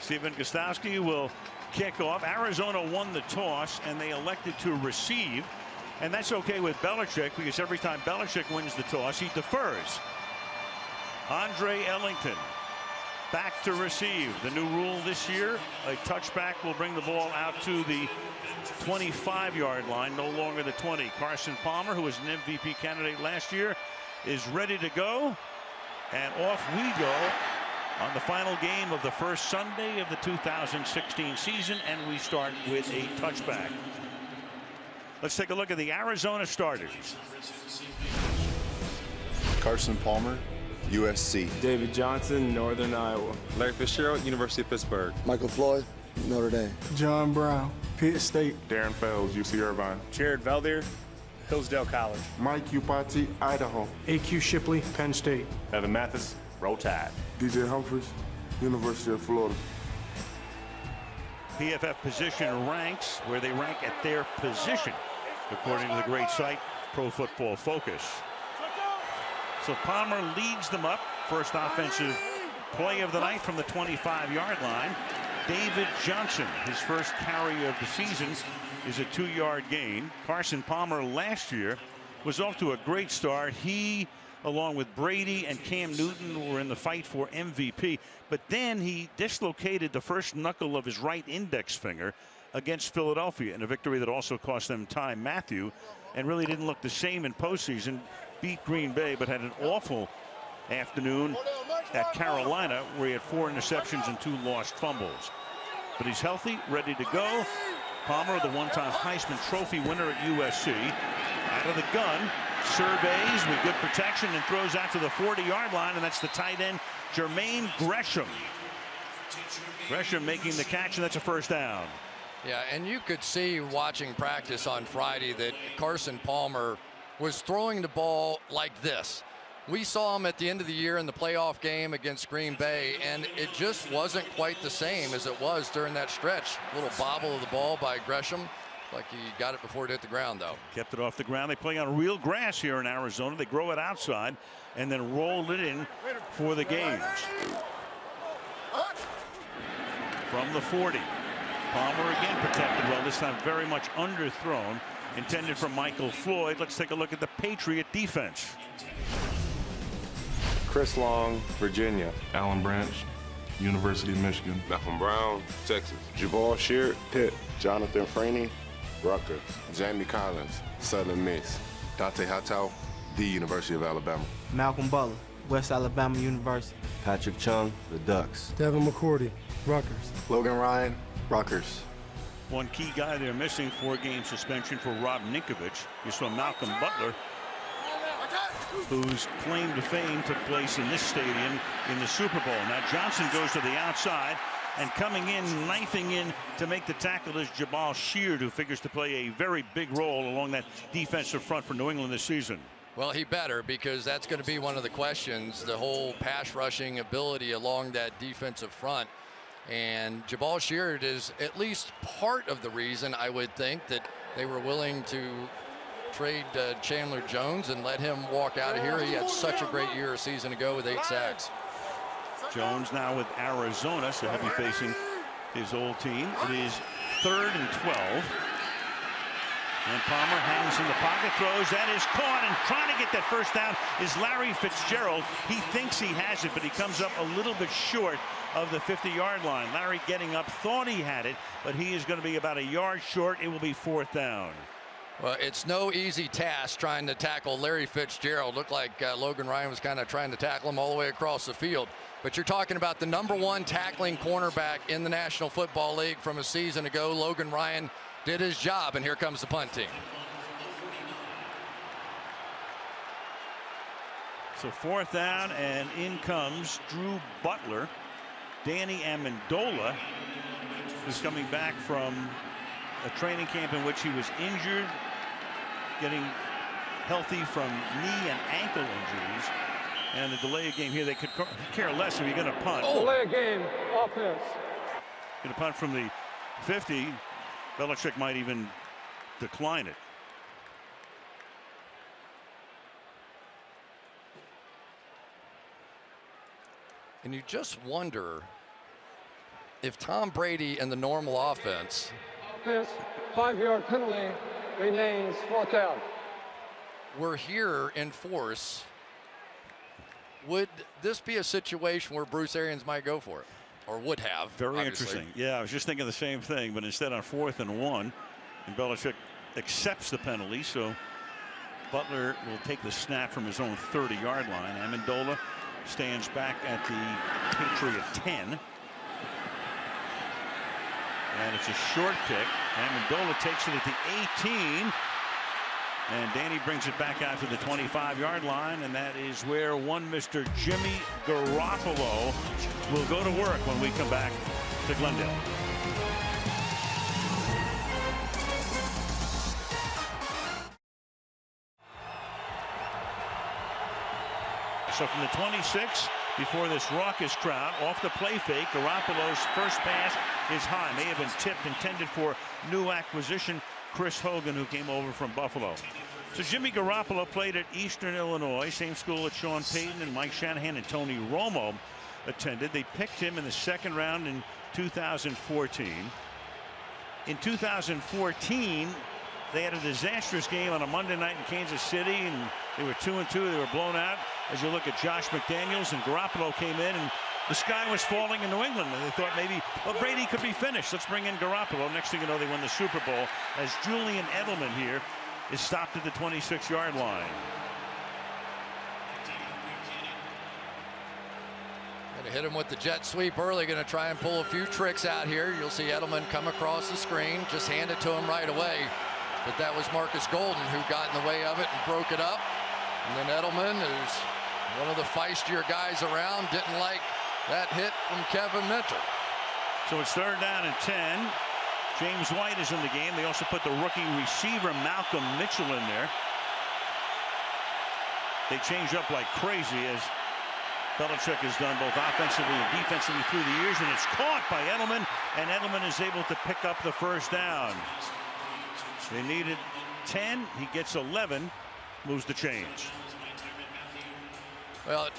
Stephen Gostkowski will kick off. Arizona won the toss, and they elected to receive. And that's okay with Belichick, because every time Belichick wins the toss, he defers. Andre Ellington back to receive. The new rule this year, a touchback will bring the ball out to the 25-yard line, no longer the 20. Carson Palmer, who was an MVP candidate last year, is ready to go. And off we go on the final game of the first Sunday of the 2016 season, and we start with a touchback. Let's take a look at the Arizona starters. Carson Palmer, USC. David Johnson, Northern Iowa. Larry Fitzgerald, University of Pittsburgh. Michael Floyd, Notre Dame. John Brown, Pitt State. Darren Fells, UC Irvine. Jared Valdir, Hillsdale College. Mike Upati, Idaho. A.Q. Shipley, Penn State. Evan Mathis, Roll Tide. DJ Humphries, University of Florida. PFF position ranks, where they rank at their position, according to the great site Pro Football Focus. So Palmer leads them up. First offensive play of the night from the 25-yard line. David Johnson, his first carry of the season, is a 2-yard gain. Carson Palmer last year was off to a great start. He, along with Brady and Cam Newton, were in the fight for MVP. But then he dislocated the first knuckle of his right index finger against Philadelphia in a victory that also cost them time Matthew, and really didn't look the same in postseason. Beat Green Bay, but had an awful afternoon at Carolina, where he had 4 interceptions and 2 lost fumbles. But he's healthy, ready to go. Palmer, the one-time Heisman Trophy winner at USC, out of the gun, surveys with good protection and throws out to the 40-yard line, and that's the tight end Jermaine Gresham. Gresham making the catch, and that's a first down. Yeah, and you could see watching practice on Friday that Carson Palmer was throwing the ball like this. We saw him at the end of the year in the playoff game against Green Bay, and it just wasn't quite the same as it was during that stretch. A little bobble of the ball by Gresham. Like he got it before it hit the ground, though. Kept it off the ground. They play on real grass here in Arizona. They grow it outside and then roll it in for the games. From the 40. Palmer again protected well, this time very much underthrown. Intended for Michael Floyd. Let's take a look at the Patriot defense. Chris Long, Virginia. Alan Branch, University of Michigan. Malcolm Brown, Texas. Jabal Sheard, Pitt. Jonathan Franey, Rutgers. Jamie Collins, Southern Miss. Dante Hattau, the University of Alabama. Malcolm Butler, West Alabama University. Patrick Chung, the Ducks. Devin McCourty, Rutgers. Logan Ryan, Rutgers. One key guy they're missing, 4-game suspension for Rob Ninkovich. You saw Malcolm Butler, whose claim to fame took place in this stadium in the Super Bowl. Now Johnson goes to the outside, and coming in, knifing in to make the tackle is Jabal Sheard, who figures to play a very big role along that defensive front for New England this season. Well, he better, because that's going to be one of the questions, the whole pass rushing ability along that defensive front. And Jabal Sheard is at least part of the reason, I would think, that they were willing to trade Chandler Jones and let him walk out of here. He had such a great year a season ago with 8 sacks. Jones now with Arizona, so he'll be facing his old team. It is 3rd and 12. And Palmer hangs in the pocket, throws, that is caught, and trying to get that first down is Larry Fitzgerald. He thinks he has it, but he comes up a little bit short of the 50-yard line. Larry getting up, thought he had it, but he is going to be about a yard short. It will be 4th down. Well, it's no easy task trying to tackle Larry Fitzgerald. Looked like Logan Ryan was kind of trying to tackle him all the way across the field. But you're talking about the #1 tackling cornerback in the National Football League from a season ago. Logan Ryan did his job, and here comes the punt team. So 4th down, and in comes Drew Butler. Danny Amendola is coming back from a training camp in which he was injured, getting healthy from knee and ankle injuries. And the delay of game here, they could care less if you're going to punt. Delay of game, offense. Going to punt from the 50. Belichick might even decline it. And you just wonder if Tom Brady and the normal offense. Offense, 5-yard penalty, remains 4th down. We're here in force. Would this be a situation where Bruce Arians might go for it, or would have? Very obviously. interesting. Yeah, I was just thinking the same thing, but instead on 4th and 1, and Belichick accepts the penalty, so Butler will take the snap from his own 30-yard line. Amendola stands back at the Patriot 10. And it's a short kick. Amendola takes it at the 18. And Danny brings it back out to the 25-yard line, and that is where one Mr. Jimmy Garoppolo will go to work when we come back to Glendale. So from the 26, before this raucous crowd, off the play fake, Garoppolo's first pass is high. May have been tipped, intended for new acquisition Chris Hogan, who came over from Buffalo. So Jimmy Garoppolo played at Eastern Illinois, same school that Sean Payton and Mike Shanahan and Tony Romo attended. They picked him in the 2nd round in 2014. In 2014, they had a disastrous game on a Monday night in Kansas City, and they were 2-2. They were blown out. As you look at Josh McDaniels, and Garoppolo came in, and the sky was falling in New England, and they thought maybe, well, Brady could be finished. Let's bring in Garoppolo. Next thing you know, they win the Super Bowl as Julian Edelman here is stopped at the 26-yard line. Going to hit him with the jet sweep early. Going to try and pull a few tricks out here. You'll see Edelman come across the screen. Just hand it to him right away. But that was Marcus Golden who got in the way of it and broke it up. And then Edelman, who's one of the feistier guys around, didn't like that hit from Kevin Minter. So it's 3rd down and 10. James White is in the game. They also put the rookie receiver Malcolm Mitchell in there. They change up like crazy, as Belichick has done both offensively and defensively through the years, and it's caught by Edelman, and Edelman is able to pick up the first down. They needed 10. He gets 11, moves the chains. Well,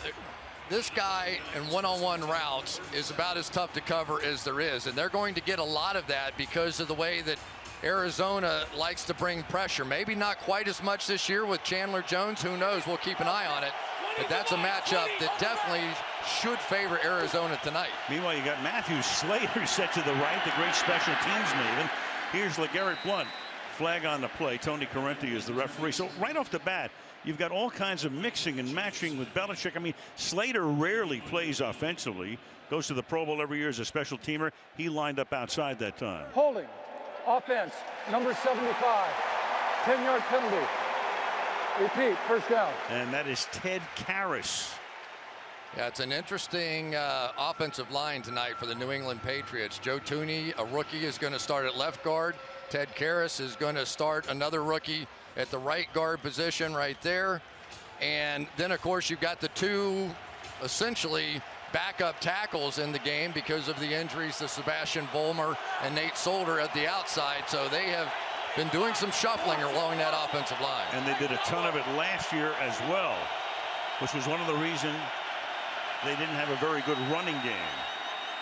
this guy in one-on-one routes is about as tough to cover as there is, and they're going to get a lot of that because of the way that Arizona likes to bring pressure. Maybe not quite as much this year with Chandler Jones. Who knows? We'll keep an eye on it. But that's a matchup that definitely should favor Arizona tonight. Meanwhile, you got Matthew Slater set to the right, the great special teams maven. Here's LeGarrette Blount. Flag on the play. Tony Correnti is the referee. So right off the bat, you've got all kinds of mixing and matching with Belichick. I mean, Slater rarely plays offensively. Goes to the Pro Bowl every year as a special teamer. He lined up outside that time. Holding. Offense, number 75. 10-yard penalty. Repeat, first down. And that is Ted Karras. Yeah, it's an interesting offensive line tonight for the New England Patriots. Joe Thuney, a rookie, is going to start at left guard. Ted Karras is going to start, another rookie, at the right guard position right there. And then, of course, you've got the two essentially backup tackles in the game because of the injuries to Sebastian Vollmer and Nate Solder at the outside. So they have been doing some shuffling along that offensive line. And they did a ton of it last year as well, which was one of the reasons they didn't have a very good running game.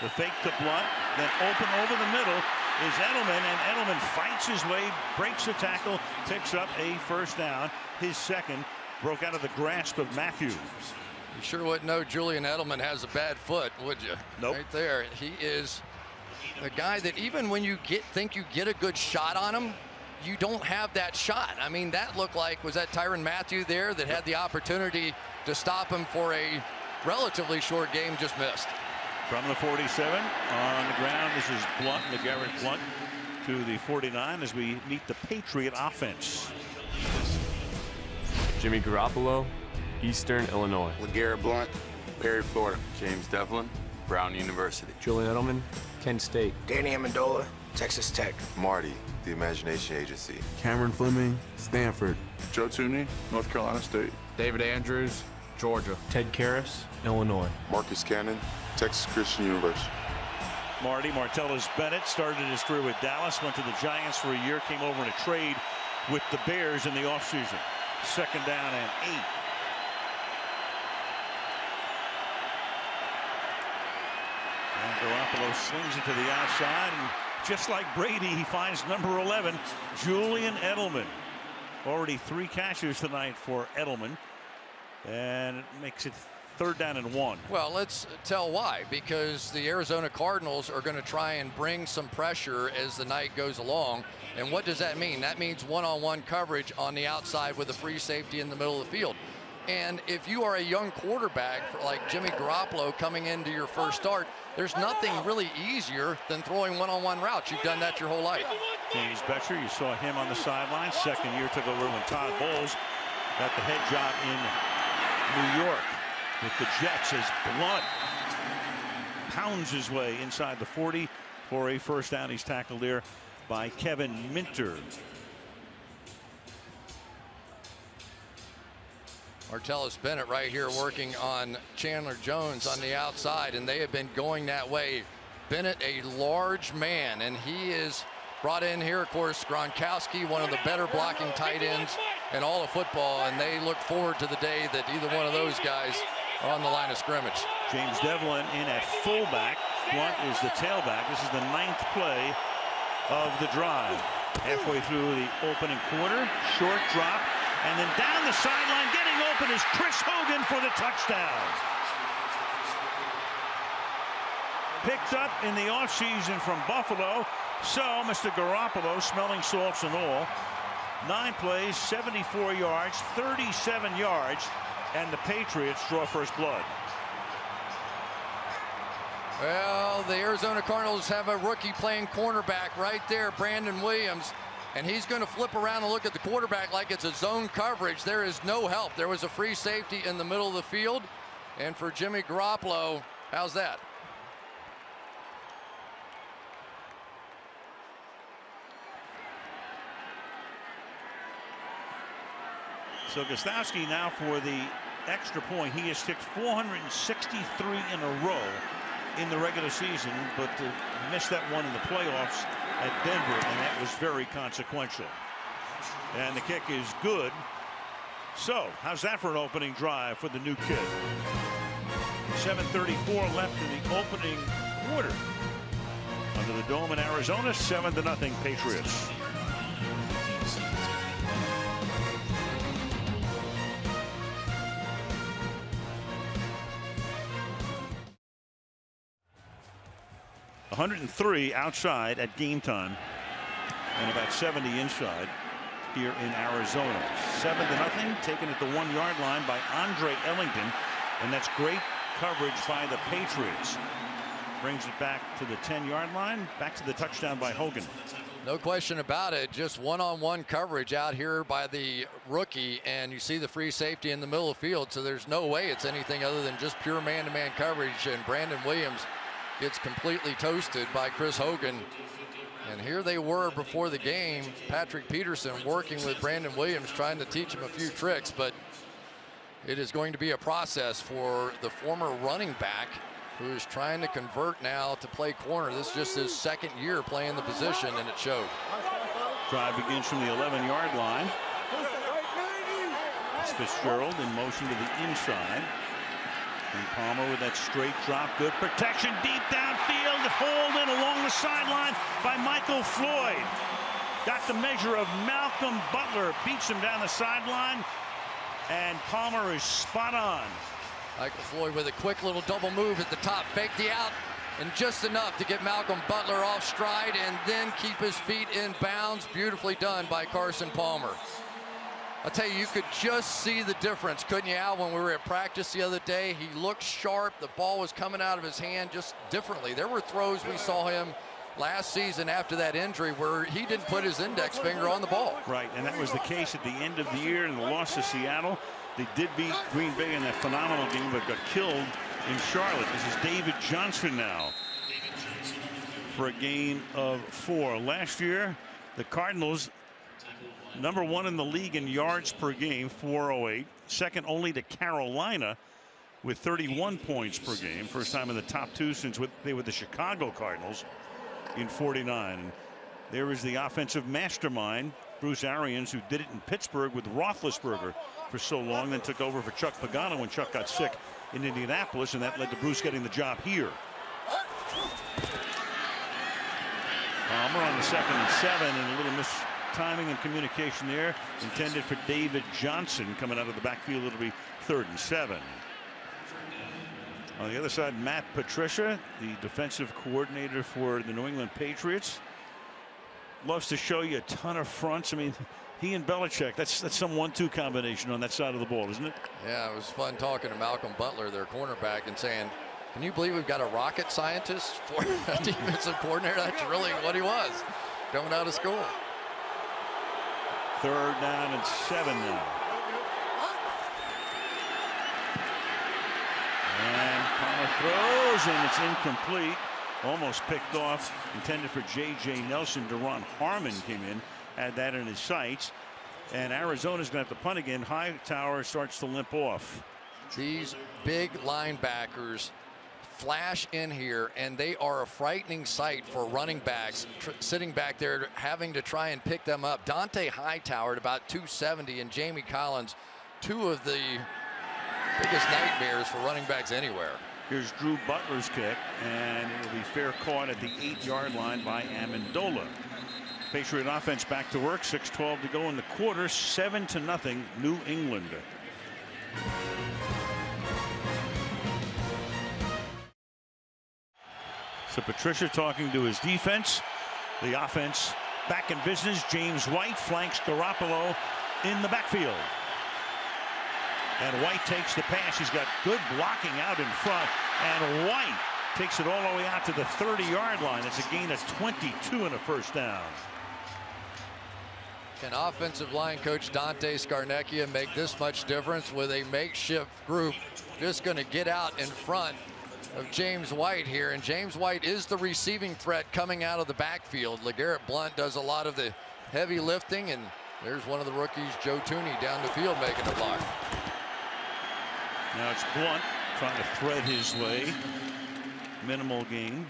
The fake to Blount, then open over the middle is Edelman, and Edelman fights his way, breaks the tackle, picks up a first down. His second, broke out of the grasp of Matthews. You sure wouldn't know Julian Edelman has a bad foot, would you? Nope. Right there. He is a guy that even when you think you get a good shot on him, you don't have that shot. I mean, that looked like, was that Tyrann Mathieu there that had the opportunity to stop him for a relatively short game, just missed. From the 47 on the ground, this is Blount, LeGarrette Blount to the 49 as we meet the Patriot offense. Jimmy Garoppolo, Eastern Illinois. LeGarrette Blount, Perry, Florida. James Devlin, Brown University. Julian Edelman, Kent State. Danny Amendola, Texas Tech. Marty, the Imagination Agency. Cameron Fleming, Stanford. Joe Thuney, North Carolina State. David Andrews, Georgia. Ted Karras, Illinois. Marcus Cannon, Texas Christian University. Marty Martellus Bennett started his career with Dallas, went to the Giants for a year, came over in a trade with the Bears in the offseason. 2nd down and 8. And Garoppolo slings it to the outside, and just like Brady, he finds number 11, Julian Edelman. Already 3 catches tonight for Edelman, and it makes it 3rd down and 1. Well, let's tell why. Because the Arizona Cardinals are going to try and bring some pressure as the night goes along. And what does that mean? That means one-on-one coverage on the outside with a free safety in the middle of the field. And if you are a young quarterback like Jimmy Garoppolo coming into your first start, there's nothing really easier than throwing one-on-one routes. You've done that your whole life. James Betcher, you saw him on the sideline. Second year took over when Todd Bowles got the head job in New York with the Jets as Blunt pounds his way inside the 40 for a first down. He's tackled there by Kevin Minter. Martellus Bennett right here working on Chandler Jones on the outside, and they have been going that way. Bennett, a large man, and he is brought in here. Of course, Gronkowski, one of the better blocking tight ends in all of football, and they look forward to the day that either one of those guys are on the line of scrimmage. James Devlin in at fullback. Blunt is the tailback. This is the 9th play of the drive. Halfway through the opening quarter, short drop, and then down the sideline, getting open is Chris Hogan for the touchdown. Picked up in the offseason from Buffalo. So Mr. Garoppolo, smelling salts and all, 9 plays, 74 yards, 37 yards, and the Patriots draw first blood. Well, the Arizona Cardinals have a rookie playing cornerback right there, Brandon Williams. And he's going to flip around and look at the quarterback like it's a zone coverage. There is no help. There was a free safety in the middle of the field. And for Jimmy Garoppolo, how's that? So Gostowski now for the extra point. He has kicked 463 in a row in the regular season, but missed that one in the playoffs at Denver, and that was very consequential. And the kick is good. So how's that for an opening drive for the new kid? 7:34 left in the opening quarter. Under the dome in Arizona, 7-0 Patriots. .103 outside at game time and about 70 inside here in Arizona. 7-0, taken at the 1-yard line by Andre Ellington, and that's great coverage by the Patriots. Brings it back to the 10-yard line, back to the touchdown by Hogan. No question about it. Just one-on-one coverage out here by the rookie, and you see the free safety in the middle of the field, so there's no way it's anything other than just pure man-to-man coverage, and Brandon Williams gets completely toasted by Chris Hogan. And here they were before the game, Patrick Peterson working with Brandon Williams, trying to teach him a few tricks, but it is going to be a process for the former running back who is trying to convert now to play corner. This is just his 2nd year playing the position, and it showed. Drive begins from the 11-yard line. It's Fitzgerald in motion to the inside. And Palmer with that straight drop. Good protection deep downfield. Hold in along the sideline by Michael Floyd. Got the measure of Malcolm Butler. Beats him down the sideline. And Palmer is spot on. Michael Floyd with a quick little double move at the top. Fake the out. And just enough to get Malcolm Butler off stride and then keep his feet in bounds. Beautifully done by Carson Palmer. I'll tell you, you could just see the difference, couldn't you, Al, when we were at practice the other day? He looked sharp. The ball was coming out of his hand just differently. There were throws we saw him last season after that injury where he didn't put his index finger on the ball. Right, and that was the case at the end of the year in the loss to Seattle. They did beat Green Bay in that phenomenal game, but got killed in Charlotte. This is David Johnson now for a gain of 4. Last year, the Cardinals, number 1 in the league in yards per game, 408. Second only to Carolina with 31 points per game. First time in the top 2 since they were the Chicago Cardinals in 49. And there is the offensive mastermind, Bruce Arians, who did it in Pittsburgh with Roethlisberger for so long, then took over for Chuck Pagano when Chuck got sick in Indianapolis, and that led to Bruce getting the job here. Palmer on the 2nd and 7, and a little mistiming and communication there. Intended for David Johnson coming out of the backfield. It'll be 3rd and 7. On the other side, Matt Patricia, the defensive coordinator for the New England Patriots, loves to show you a ton of fronts. I mean, he and Belichick, that's some 1-2 combination on that side of the ball, isn't it? Yeah, it was fun talking to Malcolm Butler, their cornerback, and saying, can you believe we've got a rocket scientist for a defensive coordinator? That's really what he was coming out of school. 3rd down and 7 now. And Palmer throws, and it's incomplete. Almost picked off. Intended for J.J. Nelson. Deron Harmon came in, had that in his sights. And Arizona's going to have to punt again. Hightower starts to limp off. These big linebackers flash in here, and they are a frightening sight for running backs sitting back there having to try and pick them up. Dante Hightower at about 270, and Jamie Collins, two of the biggest nightmares for running backs anywhere. Here's Drew Butler's kick, and it will be fair caught at the 8-yard line by Amendola. Patriot offense back to work. 6:12 to go in the quarter. 7-0 New England. So Patricia talking to his defense. The offense back in business. James White flanks Garoppolo in the backfield. And White takes the pass. He's got good blocking out in front. And White takes it all the way out to the 30-yard line. It's a gain of 22 and a first down. Can offensive line coach Dante Scarnecchia make this much difference with a makeshift group just going to get out in front of James White here? And James White is the receiving threat coming out of the backfield. LeGarrette Blount does a lot of the heavy lifting, and there's one of the rookies, Joe Tooney, down the field making a block. Now it's Blount trying to thread his way. Minimal gain.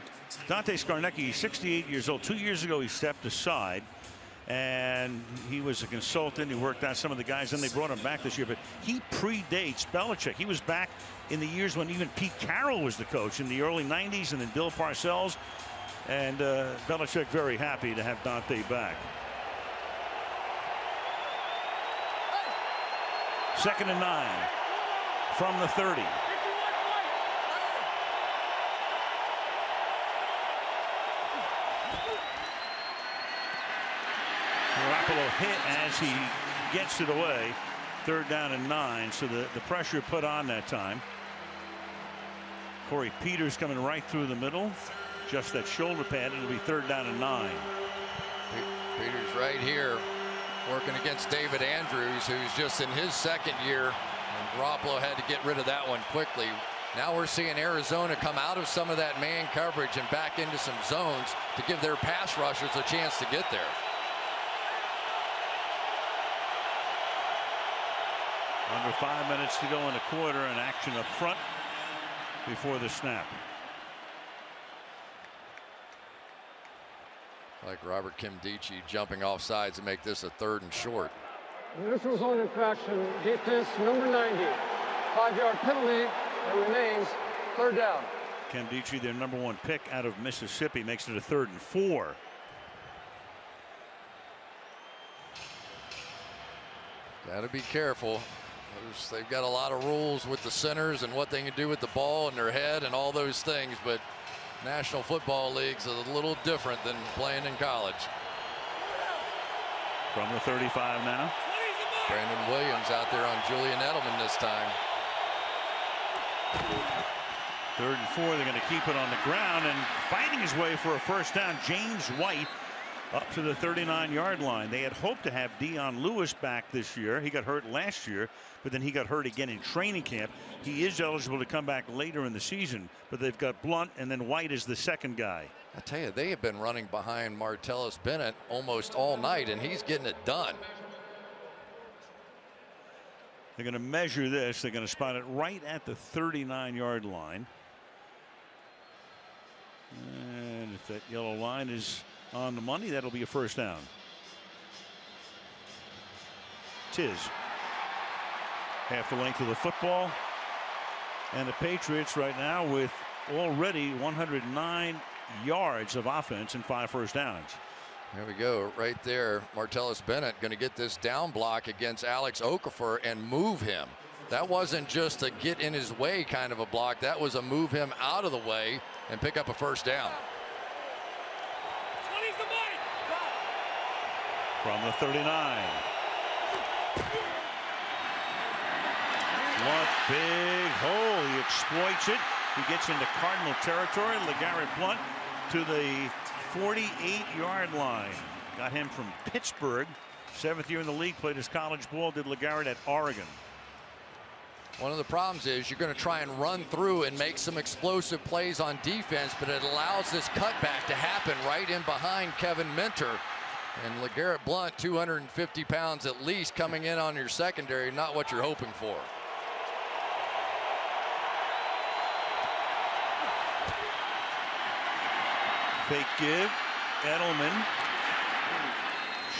Dante Scarnecchia, 68 years old. 2 years ago he stepped aside, and he was a consultant. He worked out some of the guys, and they brought him back this year. But he predates Belichick. He was back in the years when even Pete Carroll was the coach in the early 90s, and then Bill Parcells. And Belichick very happy to have Dante back. 2nd and 9 from the 30. Garoppolo hit as he gets it away. 3rd down and 9. So the pressure put on that time. Corey Peters coming right through the middle. Just that shoulder pad. It'll be 3rd down and 9. Peters right here working against David Andrews, who's just in his 2nd year. And Garoppolo had to get rid of that one quickly. Now we're seeing Arizona come out of some of that man coverage and back into some zones to give their pass rushers a chance to get there. Under 5 minutes to go in the quarter, and action up front before the snap. Like Robert Kimdichie jumping off sides to make this a 3rd and short. Neutral zone infraction, defense number 90. 5-yard penalty. It remains 3rd down. Kimdichie, their #1 pick out of Mississippi, makes it a 3rd and 4. Got to be careful. They've got a lot of rules with the centers and what they can do with the ball in their head and all those things, but National Football League's a little different than playing in college. From the 35 now. Brandon Williams out there on Julian Edelman this time. 3rd and 4. They're going to keep it on the ground, and fighting his way for a first down, James White up to the 39-yard line. They had hoped to have Dion Lewis back this year. He got hurt last year, but then he got hurt again in training camp. He is eligible to come back later in the season, but they've got Blount, and then White is the 2nd guy. I tell you, they have been running behind Martellus Bennett almost all night, and he's getting it done. They're going to measure this. They're going to spot it right at the 39-yard line. And if that yellow line is on the money, that'll be a first down. Tis half the length of the football, and the Patriots right now with already 109 yards of offense and 5 first downs. There we go, right there. Martellus Bennett going to get this down block against Alex Okafor and move him. That wasn't just a get in his way kind of a block. That was a move him out of the way and pick up a first down. From the 39. What big hole. He exploits it. He gets into Cardinal territory. LeGarrette Blount to the 48-yard line. Got him from Pittsburgh. 7th year in the league. Played his college ball. Did LeGarrette at Oregon. One of the problems is you're going to try and run through and make some explosive plays on defense, but it allows this cutback to happen right in behind Kevin Minter. And LeGarrette Blount, 250 pounds at least, coming in on your secondary, not what you're hoping for. Fake give. Edelman.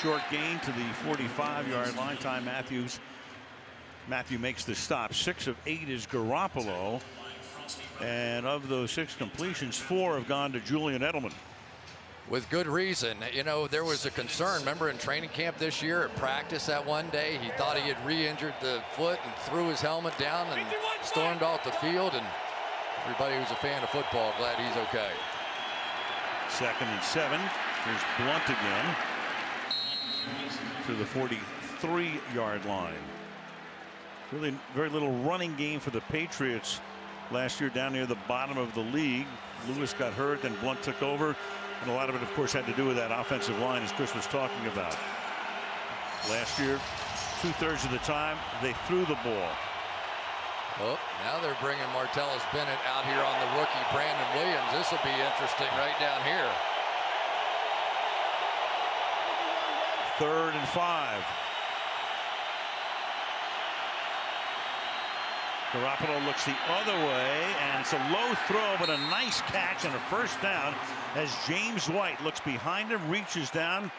Short gain to the 45-yard line. Ty Matthew makes the stop. 6 of 8 is Garoppolo. And of those 6 completions, 4 have gone to Julian Edelman. With good reason. You know, there was a concern. Remember in training camp this year at practice that one day, he thought he had re-injured the foot and threw his helmet down and stormed off the field. And everybody who's a fan of football glad he's okay. 2nd and 7. Here's Blount again to the 43-yard line. Really very little running game for the Patriots last year down near the bottom of the league. Lewis got hurt, then Blount took over. And a lot of it, of course, had to do with that offensive line, as Chris was talking about. Last year, 2/3 of the time, they threw the ball. Oh, now they're bringing Martellus Bennett out here on the rookie Brandon Williams. This will be interesting right down here. 3rd and 5. Garoppolo looks the other way, and it's a low throw, but a nice catch and a first down as James White looks behind him, reaches down,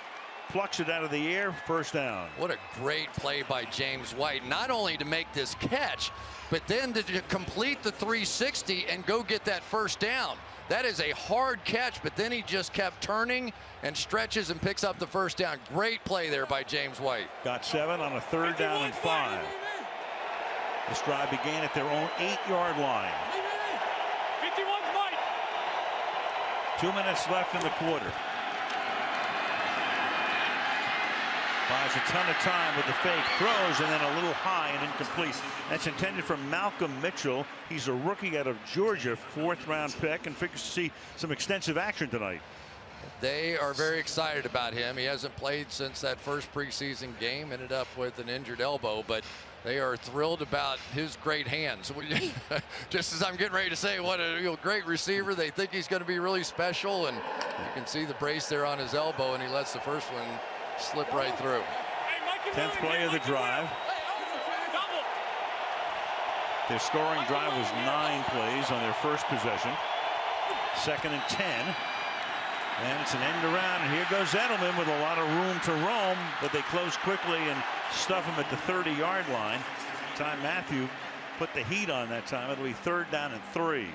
plucks it out of the air, first down. What a great play by James White, not only to make this catch, but then to complete the 360 and go get that first down. That is a hard catch, but then he just kept turning and stretches and picks up the first down. Great play there by James White. Got 7 on a 3rd down and 5. This drive began at their own 8-yard line. 2 minutes left in the quarter. Buys a ton of time with the fake, throws, and then a little high and incomplete. That's intended for Malcolm Mitchell. He's a rookie out of Georgia, 4th-round pick, and figures to see some extensive action tonight. They are very excited about him. He hasn't played since that first preseason game, ended up with an injured elbow, but they are thrilled about his great hands. Just as I'm getting ready to say, what a great receiver. They think he's going to be really special, and you can see the brace there on his elbow, and he lets the first one slip right through. 10th play of the drive. Their scoring drive was 9 plays on their first possession. 2nd and 10. And it's an end around, and here goes Edelman with a lot of room to roam, but they close quickly and stuff him at the 30-yard line. Ty Matthew put the heat on that time. It'll be 3rd down and 3.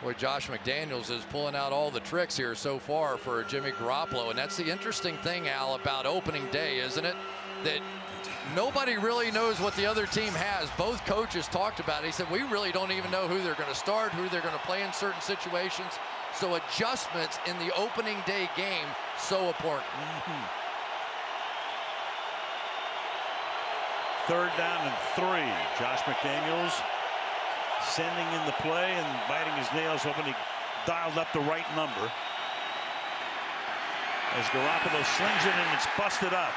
Boy, Josh McDaniels is pulling out all the tricks here so far for Jimmy Garoppolo, and that's the interesting thing, Al, about opening day, isn't it? That nobody really knows what the other team has. Both coaches talked about it. He said, we really don't even know who they're going to start, who they're going to play in certain situations. So adjustments in the opening day game, so important. 3rd down and 3. Josh McDaniels sending in the play and biting his nails, hoping he dialed up the right number. As Garoppolo slings it and it's busted up.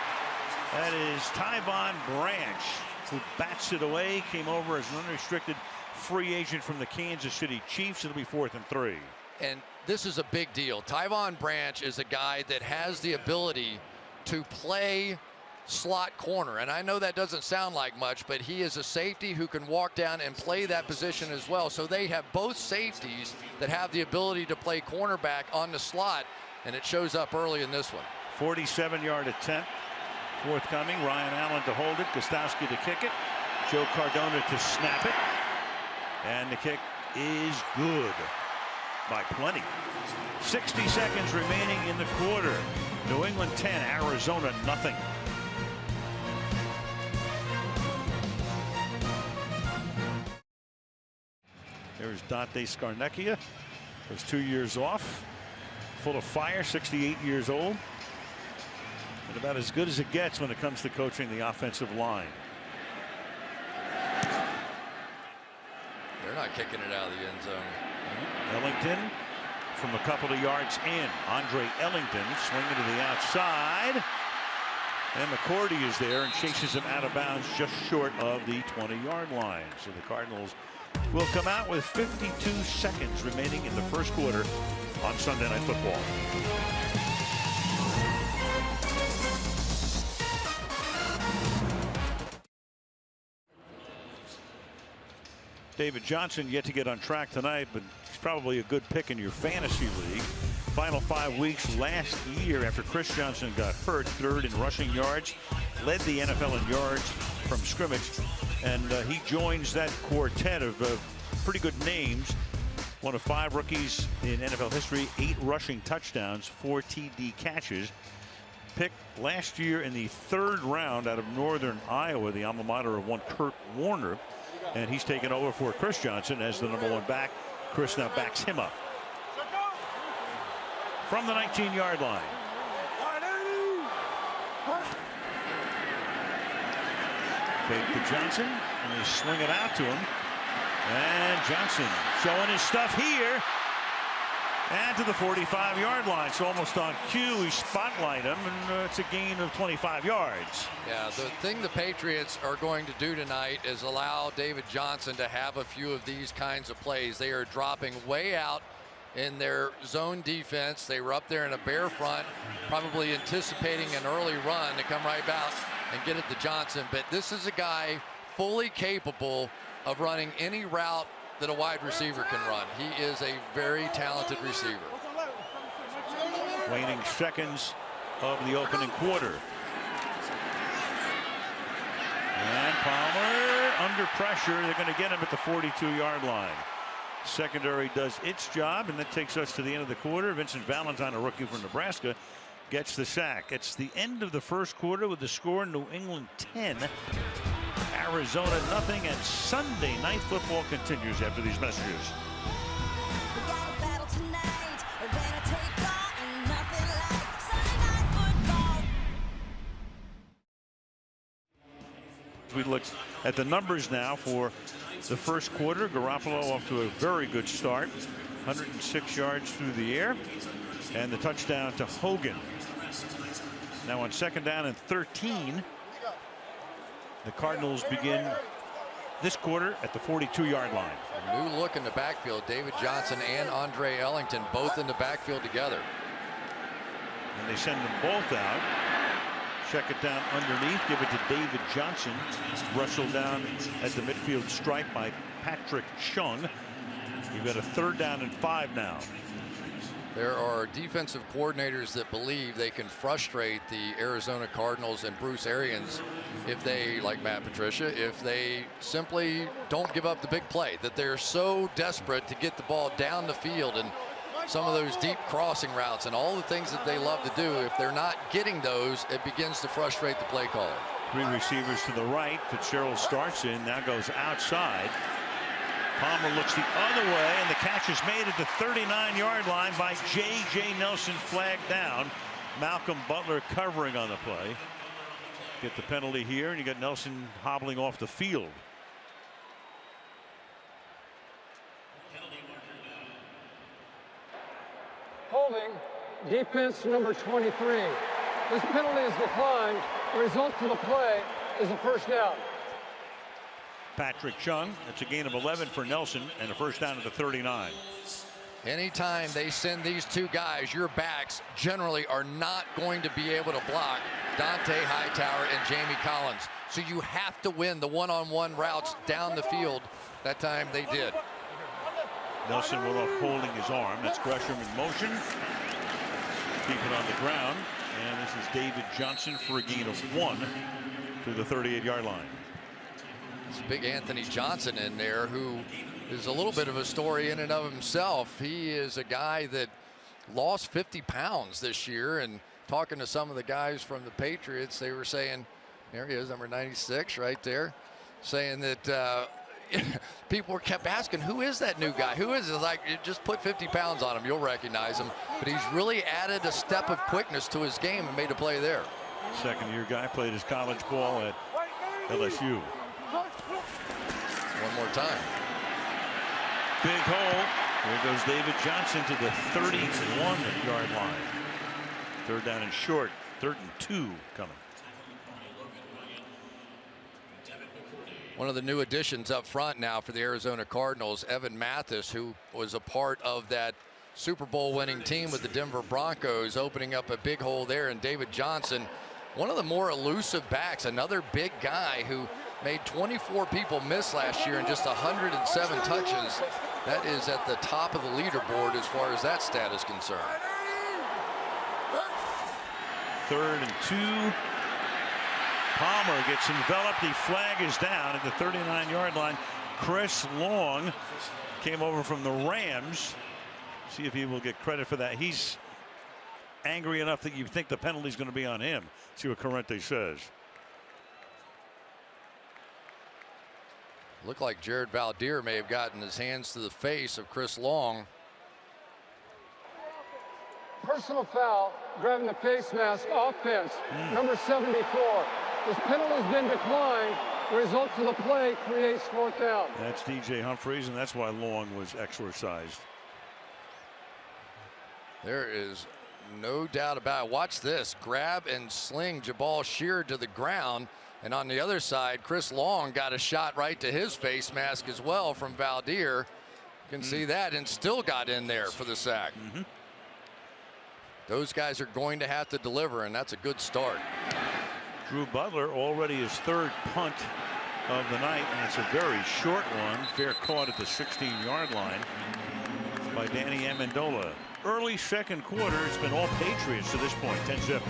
That is Tyvon Branch, who bats it away, came over as an unrestricted free agent from the Kansas City Chiefs. It'll be 4th and 3. And this is a big deal. Tyvon Branch is a guy that has the ability to play slot corner, and I know that doesn't sound like much, but he is a safety who can walk down and play that position as well. So they have both safeties that have the ability to play cornerback on the slot, and it shows up early in this one. 47-yard attempt forthcoming. Ryan Allen to hold it, Gostowski to kick it, Joe Cardona to snap it, and the kick is good by plenty. 60 seconds remaining in the quarter. New England 10, Arizona nothing. There's Dante Scarnecchia. Was 2 years off. Full of fire, 68 years old. And about as good as it gets when it comes to coaching the offensive line. They're not kicking it out of the end zone. Ellington from a couple of yards in. Andre Ellington swinging to the outside. And McCourty is there and chases him out of bounds just short of the 20-yard line. So the Cardinals will come out with 52 seconds remaining in the first quarter on Sunday Night Football. David Johnson yet to get on track tonight, but he's probably a good pick in your fantasy league. Final 5 weeks last year after Chris Johnson got hurt, third in rushing yards, led the NFL in yards from scrimmage, and he joins that quartet of pretty good names. One of 5 rookies in NFL history, 8 rushing touchdowns, 4 TD catches. Picked last year in the 3rd round out of Northern Iowa, the alma mater of one Kurt Warner. And he's taken over for Chris Johnson as the #1 back. Chris now backs him up. From the 19-yard line. Fake to Johnson, and they swing it out to him. And Johnson showing his stuff here. And to the 45-yard line. So almost on cue, we spotlight him, and it's a gain of 25 yards. Yeah, the thing the Patriots are going to do tonight is allow David Johnson to have a few of these kinds of plays. They are dropping way out in their zone defense. They were up there in a bare front, probably anticipating an early run to come right out and get it to Johnson. But this is a guy fully capable of running any route that a wide receiver can run. He is a very talented receiver. Waning seconds of the opening quarter. And Palmer under pressure. They're going to get him at the 42-yard line. Secondary does its job, and that takes us to the end of the quarter. Vincent Valentine, a rookie from Nebraska, gets the sack. It's the end of the first quarter with the score New England 10. Arizona nothing, and Sunday Night Football continues after these messages. We look at the numbers now for the first quarter. Garoppolo off to a very good start. 106 yards through the air, and the touchdown to Hogan. Now on 2nd down and 13. The Cardinals begin this quarter at the 42-yard line. A new look in the backfield. David Johnson and Andre Ellington both in the backfield together. And they send them both out. Check it down underneath. Give it to David Johnson. Wrestled down at the midfield stripe by Patrick Chung. You've got a 3rd down and 5 now. There are defensive coordinators that believe they can frustrate the Arizona Cardinals and Bruce Arians if they, like Matt Patricia, if they simply don't give up the big play, that they're so desperate to get the ball down the field and some of those deep crossing routes and all the things that they love to do. If they're not getting those, it begins to frustrate the play caller. 3 receivers to the right. Fitzgerald starts in, now goes outside. Palmer looks the other way, and the catch is made at the 39-yard line by J.J. Nelson, flagged down. Malcolm Butler covering on the play. Get the penalty here, and you got Nelson hobbling off the field. Holding, defense number 23. This penalty is declined. The result for the play is a first down. Patrick Chung, that's a gain of 11 for Nelson, and a first down at the 39. Anytime they send these 2 guys, your backs generally are not going to be able to block Dante Hightower and Jamie Collins. So you have to win the one-on-one routes down the field. That time they did. Nelson went off holding his arm. That's Gresham in motion. Keep it on the ground. And this is David Johnson for a gain of 1 to the 38-yard line. It's big Anthony Johnson in there, who is a little bit of a story in and of himself. He is a guy that lost 50 pounds this year. And talking to some of the guys from the Patriots, they were saying, there he is, number 96 right there, saying that people kept asking, who is that new guy? Who is it? Like, just put 50 pounds on him, you'll recognize him. But he's really added a step of quickness to his game and made a play there. Second-year guy, played his college ball at LSU. One more time. Big hole. There goes David Johnson to the 31-yard line. Third down and short. 3rd and 2 coming. One of the new additions up front now for the Arizona Cardinals, Evan Mathis, who was a part of that Super Bowl winning team with the Denver Broncos, opening up a big hole there. And David Johnson, one of the more elusive backs, another big guy who made 24 people miss last year and just 107 touches. That is at the top of the leaderboard as far as that stat is concerned. 3rd and 2. Palmer gets enveloped. The flag is down at the 39-yard line. Chris Long came over from the Rams. See if he will get credit for that. He's angry enough that you think the penalty is going to be on him. See what Corrente says. Looked like Jared Valdir may have gotten his hands to the face of Chris Long. Personal foul, grabbing the face mask, offense, number 74. This penalty has been declined. The result of the play creates 4th down. That's DJ Humphries, and that's why Long was exorcised. There is no doubt about it. Watch this. Grab and sling Jabal Sheard to the ground. And on the other side, Chris Long got a shot right to his face mask as well from Valdir. You can see that, and still got in there for the sack. Those guys are going to have to deliver, and that's a good start. Drew Butler already his 3rd punt of the night, and it's a very short one. Fair caught at the 16-yard line by Danny Amendola. Early second quarter, it's been all Patriots to this point, 10-7.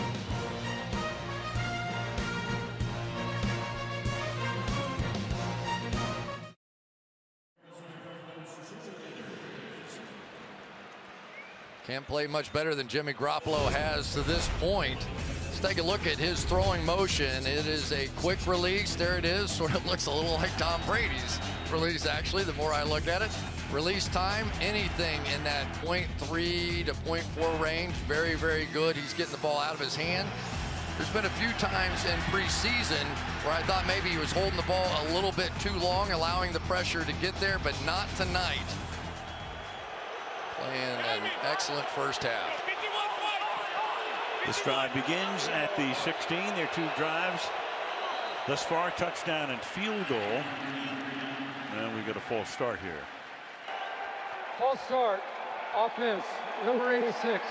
Can't play much better than Jimmy Garoppolo has to this point. Let's take a look at his throwing motion. It is a quick release. There it is. Sort of looks a little like Tom Brady's release, actually, the more I look at it. Release time, anything in that 0.3 to 0.4 range. Very, very good. He's getting the ball out of his hand. There's been a few times in preseason where I thought maybe he was holding the ball a little bit too long, allowing the pressure to get there, but not tonight. Playing an excellent first half. This drive begins at the 16. Their 2 drives thus far, touchdown and field goal. And we get a false start here. False start, offense, number 86.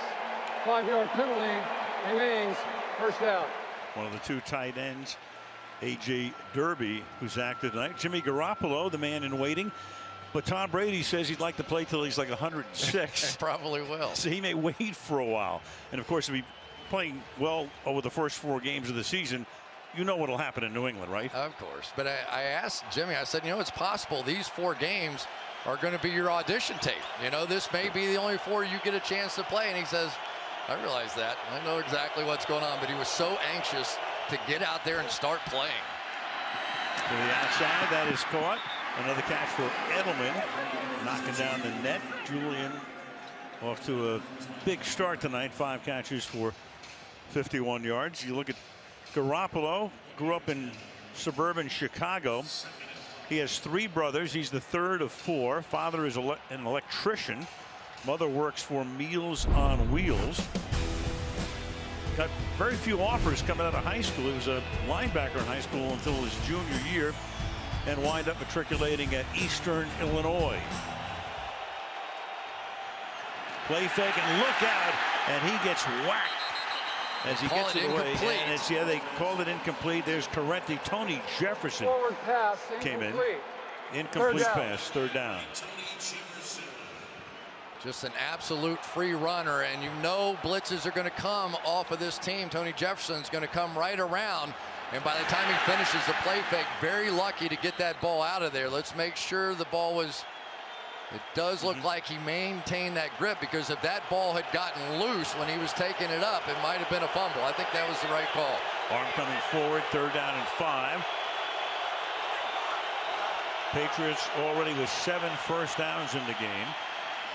5-yard penalty, remains 1st down. One of the 2 tight ends, A.J. Derby, who's active tonight. Jimmy Garoppolo, the man in waiting. But Tom Brady says he'd like to play till he's like 106. Probably will. So he may wait for a while. And of course, if he's playing well over the first 4 games of the season, you know what will happen in New England, right? Of course. But I asked Jimmy, I said, you know, it's possible these 4 games are going to be your audition tape. You know, this may be the only 4 you get a chance to play. And he says, I realize that. I know exactly what's going on. But he was so anxious to get out there and start playing. To the outside, that is caught. Another catch for Edelman, knocking down the net. Julian off to a big start tonight. 5 catches for 51 yards. You look at Garoppolo, grew up in suburban Chicago. He has 3 brothers. He's the 3rd of 4. Father is an electrician. Mother works for Meals on Wheels. Got very few offers coming out of high school. He was a linebacker in high school until his junior year, and wind up matriculating at Eastern Illinois. Play fake and look out, and he gets whacked as he gets it away. And it's, yeah, they called it incomplete. There's Corrente. Tony Jefferson Forward pass, came in. Incomplete pass, 3rd down. Just an absolute free runner, and you know blitzes are going to come off of this team. Tony Jefferson's going to come right around, and by the time he finishes the play fake, very lucky to get that ball out of there. Let's make sure the ball was It does look like he maintained that grip, because if that ball had gotten loose when he was taking it up, it might have been a fumble. I think that was the right call. Arm coming forward, 3rd down and 5. Patriots already with 7 first downs in the game.